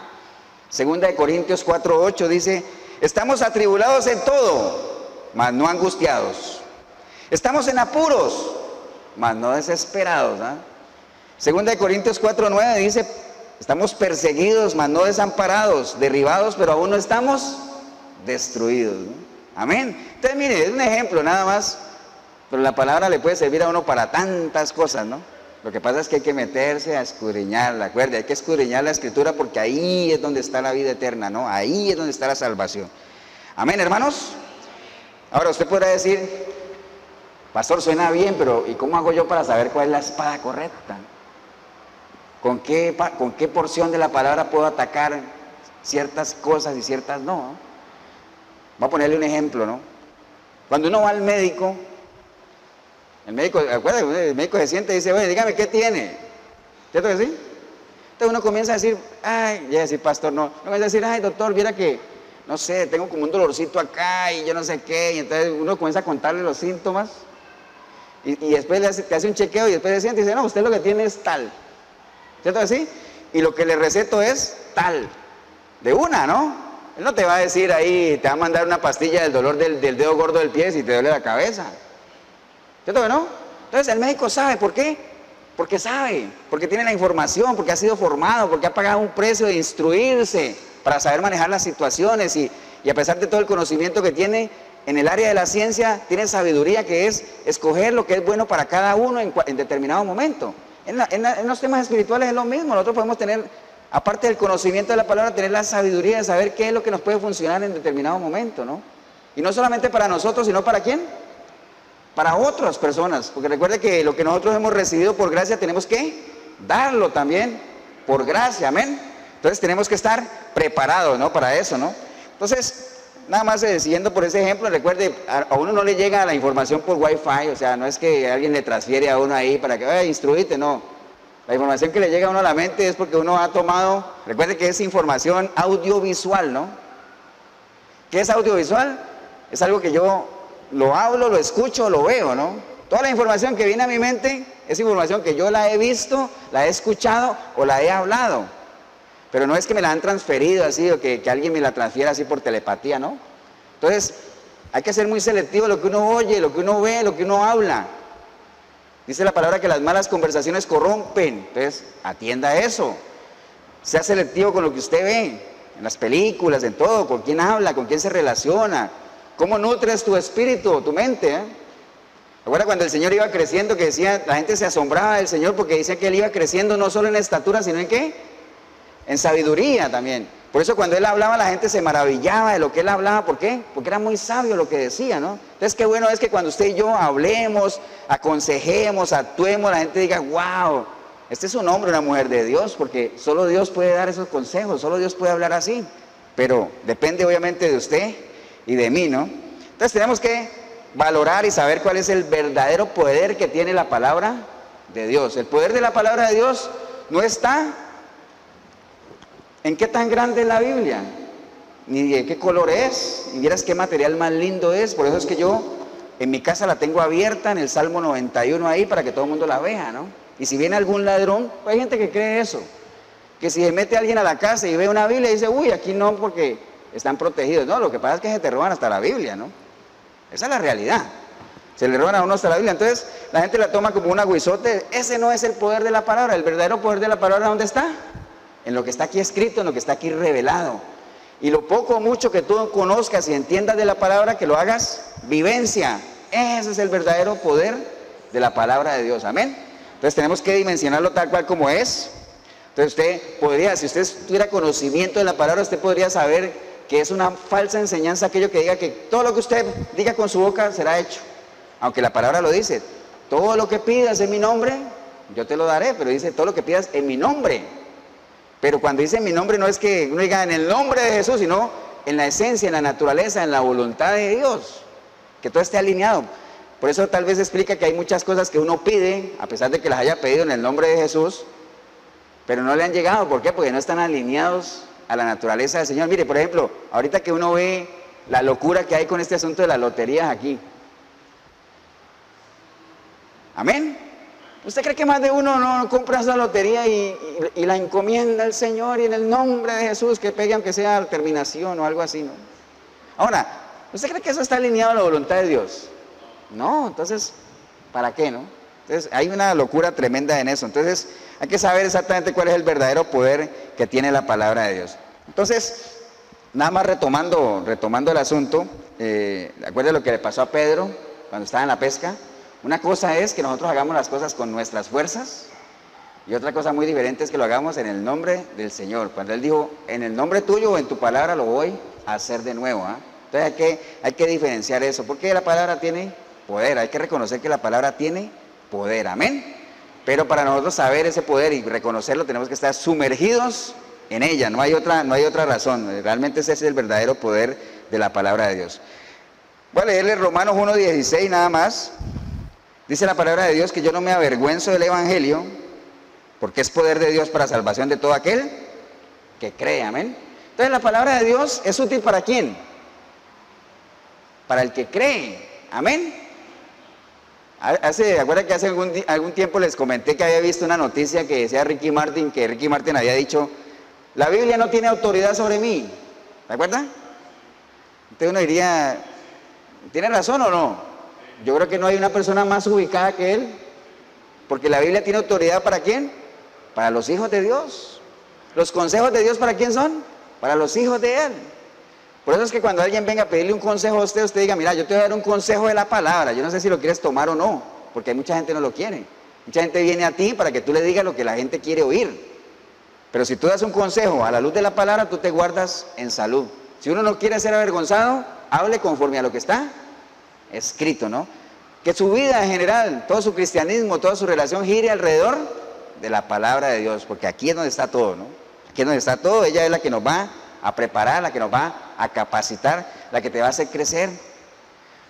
segunda de Corintios 4:8 dice: estamos atribulados en todo, mas no angustiados. Estamos en apuros, mas no desesperados, ¿eh? Segunda de Corintios 4:9 dice: estamos perseguidos, mas no desamparados, derribados, pero aún no estamos destruidos, ¿no? Amén. Entonces mire, es un ejemplo nada más, pero la palabra le puede servir a uno para tantas cosas, ¿no? Lo que pasa es que hay que meterse a escudriñarla, acuerde, hay que escudriñar la escritura, porque ahí es donde está la vida eterna, ¿no? Ahí es donde está la salvación. Amén, hermanos. Ahora usted podrá decir: pastor, suena bien, pero ¿y cómo hago yo para saber cuál es la espada correcta? ¿Con qué porción de la palabra puedo atacar ciertas cosas y ciertas no? Voy a ponerle un ejemplo, ¿no? Cuando uno va al médico, acuérdate, el médico se siente y dice: oye, dígame qué tiene. ¿Cierto que sí? Entonces uno comienza a decir: ay, ya decir pastor, no. Uno comienza a decir: ay, doctor, viera que, no sé, tengo como un dolorcito acá y yo no sé qué. Y entonces uno comienza a contarle los síntomas y después te hace un chequeo y después se siente y dice: no, usted lo que tiene es tal. ¿Cierto que sí? Y lo que le receto es tal. De una, ¿no? Él no te va a decir ahí, te va a mandar una pastilla del dolor del dedo gordo del pie si te duele la cabeza. ¿Cierto que no? Entonces el médico sabe. ¿Por qué? Porque sabe, porque tiene la información, porque ha sido formado, porque ha pagado un precio de instruirse para saber manejar las situaciones y a pesar de todo el conocimiento que tiene en el área de la ciencia, tiene sabiduría, que es escoger lo que es bueno para cada uno en determinado momento. En los temas espirituales es lo mismo. Nosotros podemos tener, aparte del conocimiento de la palabra, tener la sabiduría de saber qué es lo que nos puede funcionar en determinado momento, ¿no? Y no solamente para nosotros, sino para ¿quién? Para otras personas, porque recuerde que lo que nosotros hemos recibido por gracia tenemos que darlo también por gracia, amén. Entonces tenemos que estar preparados, ¿no? Para eso, ¿no? Entonces, nada más siguiendo por ese ejemplo, recuerde, a uno no le llega la información por Wi-Fi, o sea, no es que alguien le transfiere a uno ahí para que, instruite, no. La información que le llega a uno a la mente es porque uno ha tomado, recuerde que es información audiovisual, ¿no? ¿Qué es audiovisual? Es algo que yo lo hablo, lo escucho, lo veo, ¿no? Toda la información que viene a mi mente es información que yo la he visto, la he escuchado o la he hablado. Pero no es que me la han transferido así o que alguien me la transfiera así por telepatía, ¿no? Entonces, hay que ser muy selectivo lo que uno oye, lo que uno ve, lo que uno habla. Dice la palabra que las malas conversaciones corrompen. Entonces, atienda a eso. Sea selectivo con lo que usted ve, en las películas, en todo, con quién habla, con quién se relaciona. ¿Cómo nutres tu espíritu, tu mente? Recuerda cuando el Señor iba creciendo, que decía, la gente se asombraba del Señor porque decía que Él iba creciendo no solo en estatura, sino en ¿qué? En sabiduría también. Por eso cuando él hablaba la gente se maravillaba de lo que él hablaba. ¿Por qué? Porque era muy sabio lo que decía, ¿no? Entonces qué bueno es que cuando usted y yo hablemos, aconsejemos, actuemos, la gente diga, wow, este es un hombre, una mujer de Dios, porque solo Dios puede dar esos consejos, solo Dios puede hablar así. Pero depende obviamente de usted y de mí, ¿no? Entonces tenemos que valorar y saber cuál es el verdadero poder que tiene la palabra de Dios. El poder de la palabra de Dios no está en qué tan grande es la Biblia, ni de qué color es, ni vieras qué material más lindo es. Por eso es que yo en mi casa la tengo abierta en el Salmo 91 ahí para que todo el mundo la vea, ¿no? Y si viene algún ladrón, pues hay gente que cree eso, que si se mete alguien a la casa y ve una Biblia y dice, uy, aquí no porque están protegidos. No, lo que pasa es que se te roban hasta la Biblia, ¿no? Esa es la realidad. Se le roban a uno hasta la Biblia. Entonces la gente la toma como un aguizote. Ese no es el poder de la palabra. El verdadero poder de la palabra, ¿dónde está? En lo que está aquí escrito, en lo que está aquí revelado. Y lo poco o mucho que tú conozcas y entiendas de la palabra, que lo hagas vivencia. Ese es el verdadero poder de la palabra de Dios. Amén. Entonces tenemos que dimensionarlo tal cual como es. Entonces usted podría, si usted tuviera conocimiento de la palabra, usted podría saber que es una falsa enseñanza aquello que diga que todo lo que usted diga con su boca será hecho. Aunque la palabra lo dice, todo lo que pidas en mi nombre, yo te lo daré, pero dice todo lo que pidas en mi nombre. Pero cuando dice en mi nombre no es que uno diga en el nombre de Jesús, sino en la esencia, en la naturaleza, en la voluntad de Dios, que todo esté alineado. Por eso tal vez explica que hay muchas cosas que uno pide, a pesar de que las haya pedido en el nombre de Jesús, pero no le han llegado. ¿Por qué? Porque no están alineados a la naturaleza del Señor. Mire, por ejemplo, ahorita que uno ve la locura que hay con este asunto de las loterías aquí. Amén. ¿Usted cree que más de uno no compra esa lotería y la encomienda al Señor y en el nombre de Jesús que pegue aunque sea terminación o algo así, ¿no? Ahora, ¿usted cree que eso está alineado a la voluntad de Dios? No, entonces, ¿para qué, no? Entonces, hay una locura tremenda en eso. Entonces, hay que saber exactamente cuál es el verdadero poder que tiene la palabra de Dios. Entonces, nada más retomando el asunto, ¿acuerda lo que le pasó a Pedro cuando estaba en la pesca? Una cosa es que nosotros hagamos las cosas con nuestras fuerzas y otra cosa muy diferente es que lo hagamos en el nombre del Señor. Cuando Él dijo, en el nombre tuyo o en tu palabra lo voy a hacer de nuevo. Entonces hay que diferenciar eso, porque la palabra tiene poder, hay que reconocer que la palabra tiene poder, amén. Pero para nosotros saber ese poder y reconocerlo tenemos que estar sumergidos en ella, no hay otra razón. Realmente ese es el verdadero poder de la palabra de Dios. Voy a leerle Romanos 1:16 nada más. Dice la palabra de Dios que yo no me avergüenzo del evangelio, porque es poder de Dios para salvación de todo aquel que cree, amén. Entonces la palabra de Dios es útil ¿para quién? Para el que cree, amén. ¿Acuerdan que hace algún tiempo les comenté que había visto una noticia que decía Ricky Martin, que Ricky Martin había dicho, la Biblia no tiene autoridad sobre mí? ¿Se acuerdan? Entonces uno diría, ¿tiene razón o no? Yo creo que no hay una persona más ubicada que él, porque la Biblia tiene autoridad ¿para quién? Para los hijos de Dios. ¿Los consejos de Dios para quién son? Para los hijos de Él. Por eso es que cuando alguien venga a pedirle un consejo a usted diga, mira, yo te voy a dar un consejo de la palabra, yo no sé si lo quieres tomar o no, porque hay mucha gente que no lo quiere. Mucha gente viene a ti para que tú le digas lo que la gente quiere oír. Pero si tú das un consejo a la luz de la palabra, tú te guardas en salud. Si uno no quiere ser avergonzado, hable conforme a lo que está escrito, ¿no? Que su vida en general, todo su cristianismo, toda su relación gire alrededor de la palabra de Dios, porque aquí es donde está todo, ¿no? Aquí es donde está todo, ella es la que nos va a preparar, la que nos va a capacitar, la que te va a hacer crecer.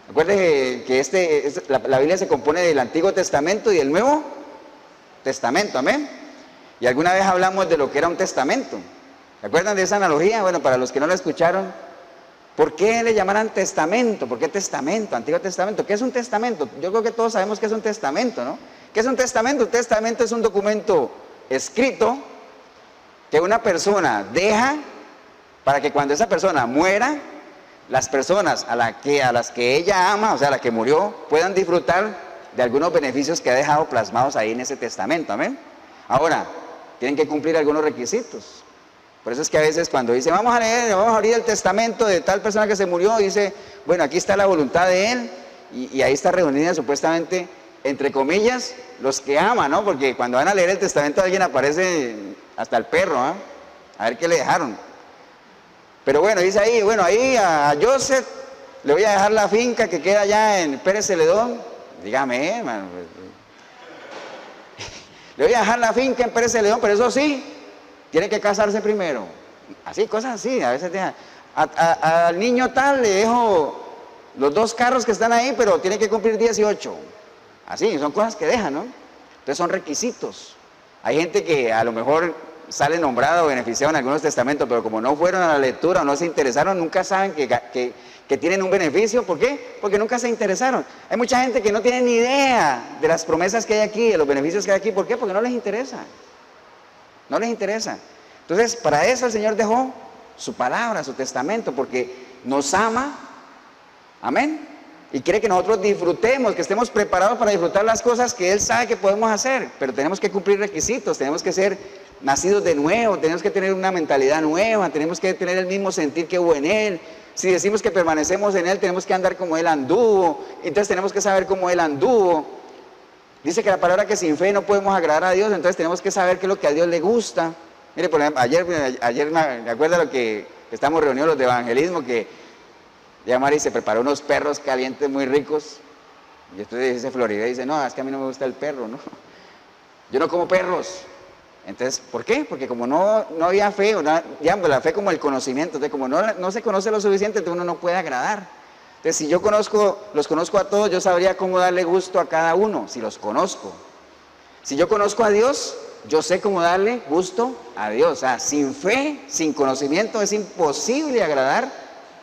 Recuerde que la Biblia se compone del Antiguo Testamento y del Nuevo Testamento, amén. Y alguna vez hablamos de lo que era un testamento. ¿Se acuerdan de esa analogía? Bueno, para los que no la escucharon, ¿por qué le llamarán testamento? ¿Por qué testamento? Antiguo Testamento. ¿Qué es un testamento? Yo creo que todos sabemos qué es un testamento, ¿no? ¿Qué es un testamento? Un testamento es un documento escrito que una persona deja para que cuando esa persona muera, las personas a las que ella ama, o sea, la que murió, puedan disfrutar de algunos beneficios que ha dejado plasmados ahí en ese testamento, ¿amén? Ahora, tienen que cumplir algunos requisitos. Por eso es que a veces cuando dice, vamos a abrir el testamento de tal persona que se murió, dice, bueno, aquí está la voluntad de él, y ahí está reunida supuestamente, entre comillas, los que aman, ¿no? Porque cuando van a leer el testamento alguien aparece hasta el perro, ¿ah? A ver qué le dejaron. Pero bueno, dice ahí, bueno, ahí a Joseph le voy a dejar la finca que queda allá en Pérez Celedón. Dígame, hermano. Le voy a dejar la finca en Pérez Celedón, pero eso sí, tiene que casarse primero. Así, cosas así, a veces dejan. Al niño tal le dejo los 2 carros que están ahí, pero tiene que cumplir 18. Así, son cosas que dejan, ¿no? Entonces son requisitos. Hay gente que a lo mejor sale nombrada o beneficiada en algunos testamentos, pero como no fueron a la lectura o no se interesaron, nunca saben que tienen un beneficio. ¿Por qué? Porque nunca se interesaron. Hay mucha gente que no tiene ni idea de las promesas que hay aquí, de los beneficios que hay aquí. ¿Por qué? Porque no les interesa. No les interesa. Entonces, para eso el Señor dejó su palabra, su testamento, porque nos ama, amén, y quiere que nosotros disfrutemos, que estemos preparados para disfrutar las cosas que Él sabe que podemos hacer, pero tenemos que cumplir requisitos, tenemos que ser nacidos de nuevo, tenemos que tener una mentalidad nueva, tenemos que tener el mismo sentir que hubo en Él. Si decimos que permanecemos en Él, tenemos que andar como Él anduvo, entonces tenemos que saber cómo Él anduvo. Dice que la palabra que sin fe no podemos agradar a Dios, entonces tenemos que saber qué es lo que a Dios le gusta. Mire, por ejemplo, ayer me acuerdo lo que estamos reunidos los de evangelismo, que ya Mari se preparó unos perros calientes muy ricos. Y entonces dice Florida, dice, no, es que a mí no me gusta el perro, ¿no? Yo no como perros. Entonces, ¿por qué? Porque como no había fe, ya la fe como el conocimiento, entonces como no se conoce lo suficiente, entonces uno no puede agradar. Entonces, si yo los conozco a todos, yo sabría cómo darle gusto a cada uno, si los conozco. Si yo conozco a Dios, yo sé cómo darle gusto a Dios. O sea, sin fe, sin conocimiento, es imposible agradar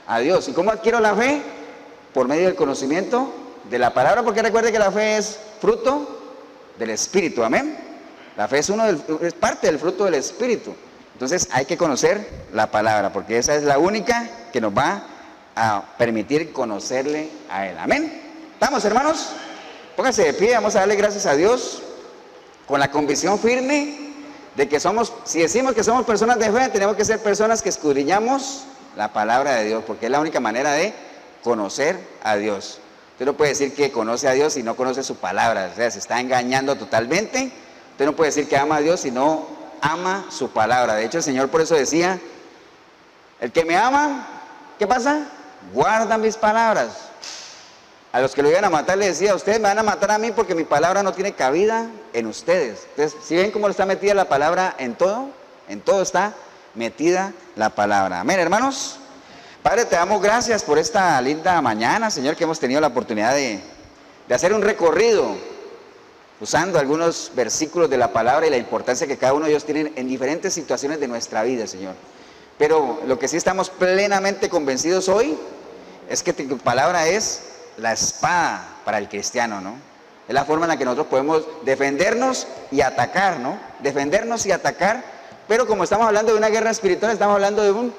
a Dios. ¿Y cómo adquiero la fe? Por medio del conocimiento de la palabra, porque recuerde que la fe es fruto del Espíritu, amén. La fe es parte del fruto del Espíritu. Entonces hay que conocer la palabra, porque esa es la única que nos va a permitir conocerle a Él, amén. ¿Estamos, hermanos? Pónganse de pie, vamos a darle gracias a Dios con la convicción firme de que si decimos que somos personas de fe, tenemos que ser personas que escudriñamos la palabra de Dios, porque es la única manera de conocer a Dios. Usted no puede decir que conoce a Dios si no conoce su palabra, o sea, se está engañando totalmente. Usted no puede decir que ama a Dios si no ama su palabra. De hecho, el Señor por eso decía, el que me ama, ¿qué pasa? Guarda mis palabras. A los que lo iban a matar le decía, ustedes me van a matar a mí porque mi palabra no tiene cabida en ustedes. Entonces, ¿sí ven cómo está metida la palabra en todo? En todo está metida la palabra. Amén, hermanos. Padre, te damos gracias por esta linda mañana, Señor, que hemos tenido la oportunidad de hacer un recorrido usando algunos versículos de la palabra y la importancia que cada uno de ellos tiene en diferentes situaciones de nuestra vida, Señor. Pero lo que sí estamos plenamente convencidos hoy es que tu palabra es la espada para el cristiano, ¿no? Es la forma en la que nosotros podemos defendernos y atacar, ¿no? Defendernos y atacar, pero como estamos hablando de una guerra espiritual, estamos hablando de un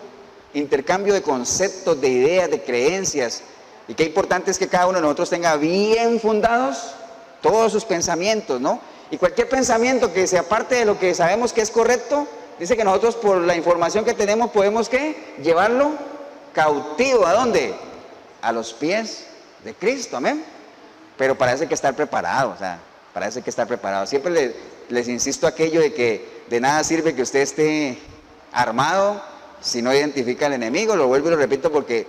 intercambio de conceptos, de ideas, de creencias. Y qué importante es que cada uno de nosotros tenga bien fundados todos sus pensamientos, ¿no? Y cualquier pensamiento que se aparte de lo que sabemos que es correcto, dice que nosotros por la información que tenemos podemos, ¿qué? Llevarlo cautivo, ¿a dónde? A los pies de Cristo, amén. Pero para eso hay que estar preparado, o sea, para eso hay que estar preparado. Siempre les insisto aquello de que de nada sirve que usted esté armado si no identifica al enemigo. Lo vuelvo y lo repito porque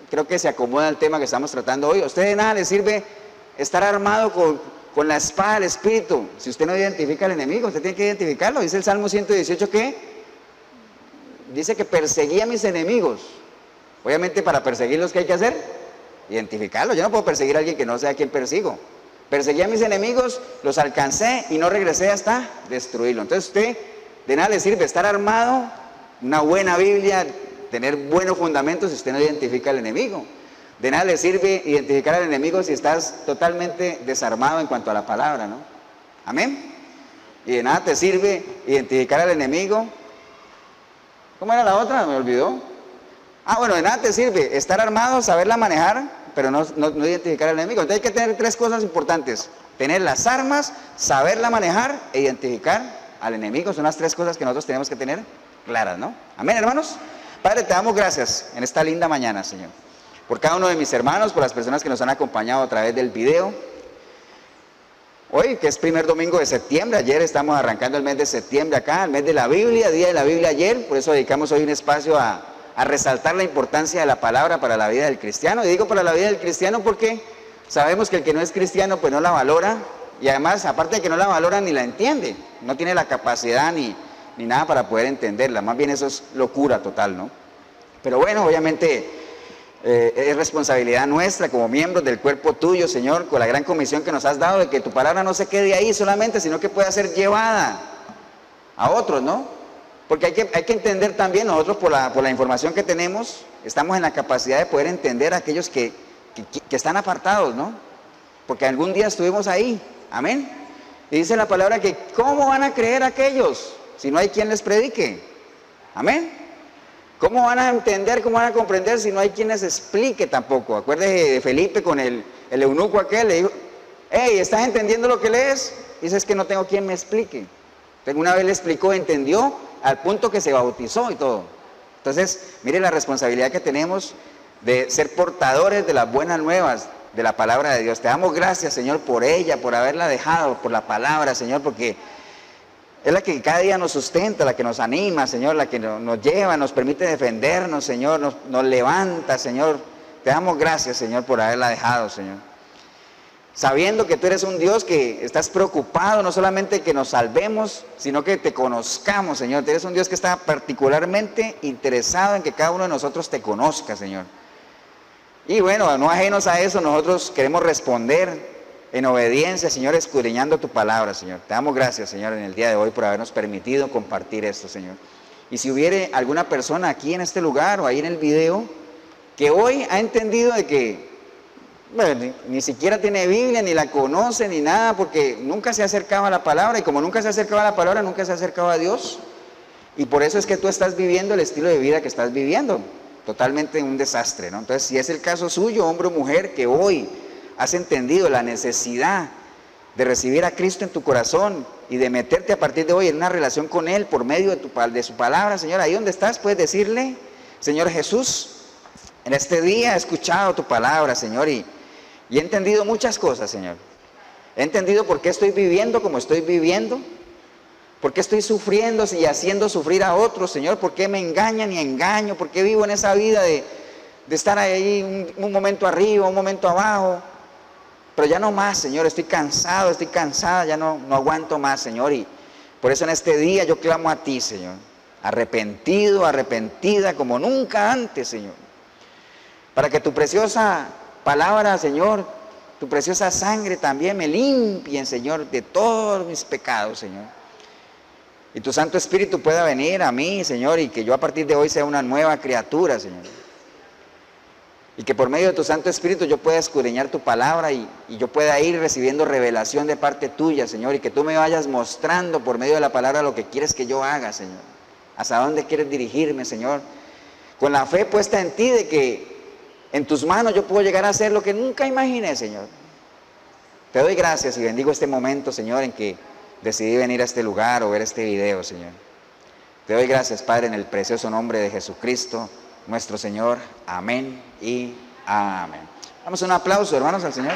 creo que se acomoda al tema que estamos tratando hoy. A usted de nada le sirve estar armado con la espada del Espíritu si usted no identifica al enemigo. Usted tiene que identificarlo. Dice el Salmo 118 que dice que perseguía a mis enemigos. Obviamente para perseguirlos, ¿qué hay que hacer? Identificarlos. Yo no puedo perseguir a alguien que no sé a quién persigo. Perseguí a mis enemigos, los alcancé y no regresé hasta destruirlo. Entonces usted de nada le sirve estar armado, una buena Biblia, tener buenos fundamentos si usted no identifica al enemigo. De nada le sirve identificar al enemigo si estás totalmente desarmado en cuanto a la palabra, ¿no? Amén. Y de nada te sirve identificar al enemigo. ¿Cómo era la otra? Me olvidó. Bueno, de nada te sirve estar armado, saberla manejar, pero no identificar al enemigo. Entonces hay que tener 3 cosas importantes. Tener las armas, saberla manejar e identificar al enemigo. Son las 3 cosas que nosotros tenemos que tener claras, ¿no? Amén, hermanos. Padre, te damos gracias en esta linda mañana, Señor, por cada uno de mis hermanos, por las personas que nos han acompañado a través del video. Hoy, que es primer domingo de septiembre, ayer estamos arrancando el mes de septiembre acá, el mes de la Biblia, día de la Biblia ayer, por eso dedicamos hoy un espacio a a resaltar la importancia de la palabra para la vida del cristiano. Y digo para la vida del cristiano porque sabemos que el que no es cristiano pues no la valora, y además, aparte de que no la valora, ni la entiende, no tiene la capacidad ni nada para poder entenderla. Más bien eso es locura total, ¿no? Pero bueno, obviamente es responsabilidad nuestra como miembros del cuerpo tuyo, Señor, con la gran comisión que nos has dado de que tu palabra no se quede ahí solamente, sino que pueda ser llevada a otros, ¿no? Porque hay que entender también, nosotros por la información que tenemos, estamos en la capacidad de poder entender a aquellos que están apartados, ¿no? Porque algún día estuvimos ahí, amén. Y dice la palabra que ¿cómo van a creer aquellos si no hay quien les predique? Amén. ¿Cómo van a entender, cómo van a comprender si no hay quien les explique tampoco? Acuérdese de Felipe con el eunuco aquel, le dijo, hey, ¿estás entendiendo lo que lees? Dice, es que no tengo quien me explique. Entonces, una vez le explicó, entendió, al punto que se bautizó y todo. Entonces, mire la responsabilidad que tenemos de ser portadores de las buenas nuevas de la palabra de Dios. Te damos gracias, Señor, por ella, por haberla dejado, por la palabra, Señor, porque es la que cada día nos sustenta, la que nos anima, Señor, la que nos lleva, nos permite defendernos, Señor, nos levanta, Señor. Te damos gracias, Señor, por haberla dejado, Señor. Sabiendo que tú eres un Dios que estás preocupado, no solamente que nos salvemos, sino que te conozcamos, Señor. Tú eres un Dios que está particularmente interesado en que cada uno de nosotros te conozca, Señor. Y bueno, no ajenos a eso, nosotros queremos responder en obediencia, Señor, escudriñando tu palabra, Señor. Te damos gracias, Señor, en el día de hoy por habernos permitido compartir esto, Señor. Y si hubiere alguna persona aquí en este lugar o ahí en el video que hoy ha entendido de que bueno, ni siquiera tiene Biblia, ni la conoce, ni nada, porque nunca se ha acercado a la palabra, y como nunca se ha acercado a la palabra, nunca se ha acercado a Dios, y por eso es que tú estás viviendo el estilo de vida que estás viviendo, totalmente un desastre, ¿no? Entonces, si es el caso suyo, hombre o mujer, que hoy has entendido la necesidad de recibir a Cristo en tu corazón y de meterte a partir de hoy en una relación con Él por medio de su palabra, Señor, ahí donde estás puedes decirle, Señor Jesús, en este día he escuchado tu palabra, Señor, y he entendido muchas cosas, Señor. He entendido por qué estoy viviendo como estoy viviendo, por qué estoy sufriendo y haciendo sufrir a otros, Señor, por qué me engañan y engaño, por qué vivo en esa vida de estar ahí un momento arriba, un momento abajo. Pero ya no más, Señor, estoy cansado, estoy cansada, ya no aguanto más, Señor. Y por eso en este día yo clamo a ti, Señor, arrepentido, arrepentida como nunca antes, Señor, para que tu preciosa palabra, Señor, tu preciosa sangre también me limpien, Señor, de todos mis pecados, Señor. Y tu Santo Espíritu pueda venir a mí, Señor, y que yo a partir de hoy sea una nueva criatura, Señor. Y que por medio de tu Santo Espíritu yo pueda escudriñar tu palabra y yo pueda ir recibiendo revelación de parte tuya, Señor, y que tú me vayas mostrando por medio de la palabra lo que quieres que yo haga, Señor. Hasta dónde quieres dirigirme, Señor. Con la fe puesta en ti de que en tus manos yo puedo llegar a hacer lo que nunca imaginé, Señor. Te doy gracias y bendigo este momento, Señor, en que decidí venir a este lugar o ver este video, Señor. Te doy gracias, Padre, en el precioso nombre de Jesucristo, nuestro Señor. Amén y amén. Damos un aplauso, hermanos, al Señor.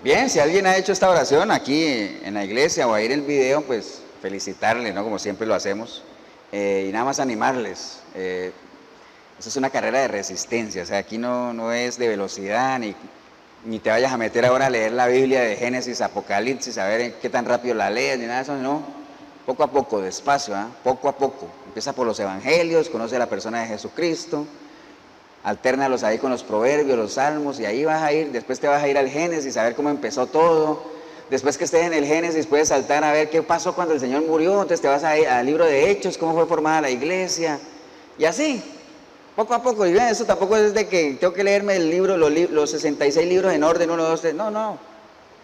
Bien, si alguien ha hecho esta oración aquí en la iglesia o a ir el video, pues felicitarle, ¿no? Como siempre lo hacemos. Y nada más animarles. Eso es una carrera de resistencia, o sea, aquí no es de velocidad, ni te vayas a meter ahora a leer la Biblia de Génesis, Apocalipsis, a ver qué tan rápido la lees, ni nada de eso, no. Poco a poco, despacio, poco a poco. Empieza por los evangelios, conoce a la persona de Jesucristo, altérnalos ahí con los proverbios, los salmos, y ahí vas a ir, después te vas a ir al Génesis, a ver cómo empezó todo. Después que estés en el Génesis puedes saltar a ver qué pasó cuando el Señor murió, entonces te vas a ir al libro de Hechos, cómo fue formada la iglesia, y así, poco a poco. Y bien, eso tampoco es de que tengo que leerme el libro, los 66 libros en orden, 1, 2, 3, no,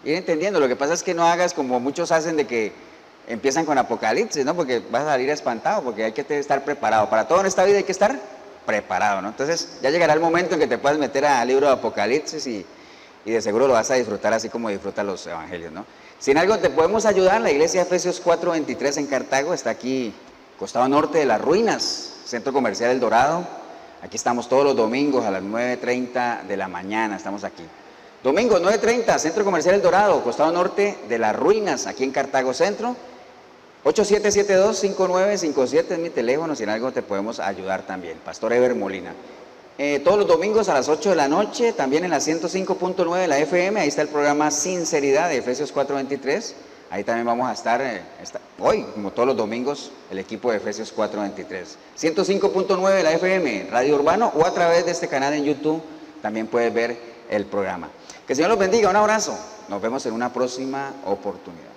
ir entendiendo. Lo que pasa es que no hagas como muchos hacen de que empiezan con Apocalipsis, ¿no? Porque vas a salir espantado, porque hay que estar preparado. Para todo en esta vida hay que estar preparado, ¿no? Entonces ya llegará el momento en que te puedas meter al libro de Apocalipsis y y de seguro lo vas a disfrutar así como disfrutan los evangelios, ¿no? Si en algo te podemos ayudar, la iglesia Efesios 4:23 en Cartago está aquí, costado norte de las ruinas, Centro Comercial El Dorado. Aquí estamos todos los domingos a las 9:30 de la mañana, estamos aquí. Domingo 9:30, Centro Comercial El Dorado, costado norte de las ruinas, aquí en Cartago Centro. 8772-5957 es mi teléfono, si en algo te podemos ayudar también. Pastor Ever Molina. Todos los domingos a las 8 de la noche, también en la 105.9 de la FM, ahí está el programa Sinceridad de Efesios 4:23. Ahí también vamos a estar, hoy, como todos los domingos, el equipo de Efesios 4:23. 105.9 de la FM, Radio Urbano, o a través de este canal en YouTube también puedes ver el programa. Que el Señor los bendiga, un abrazo. Nos vemos en una próxima oportunidad.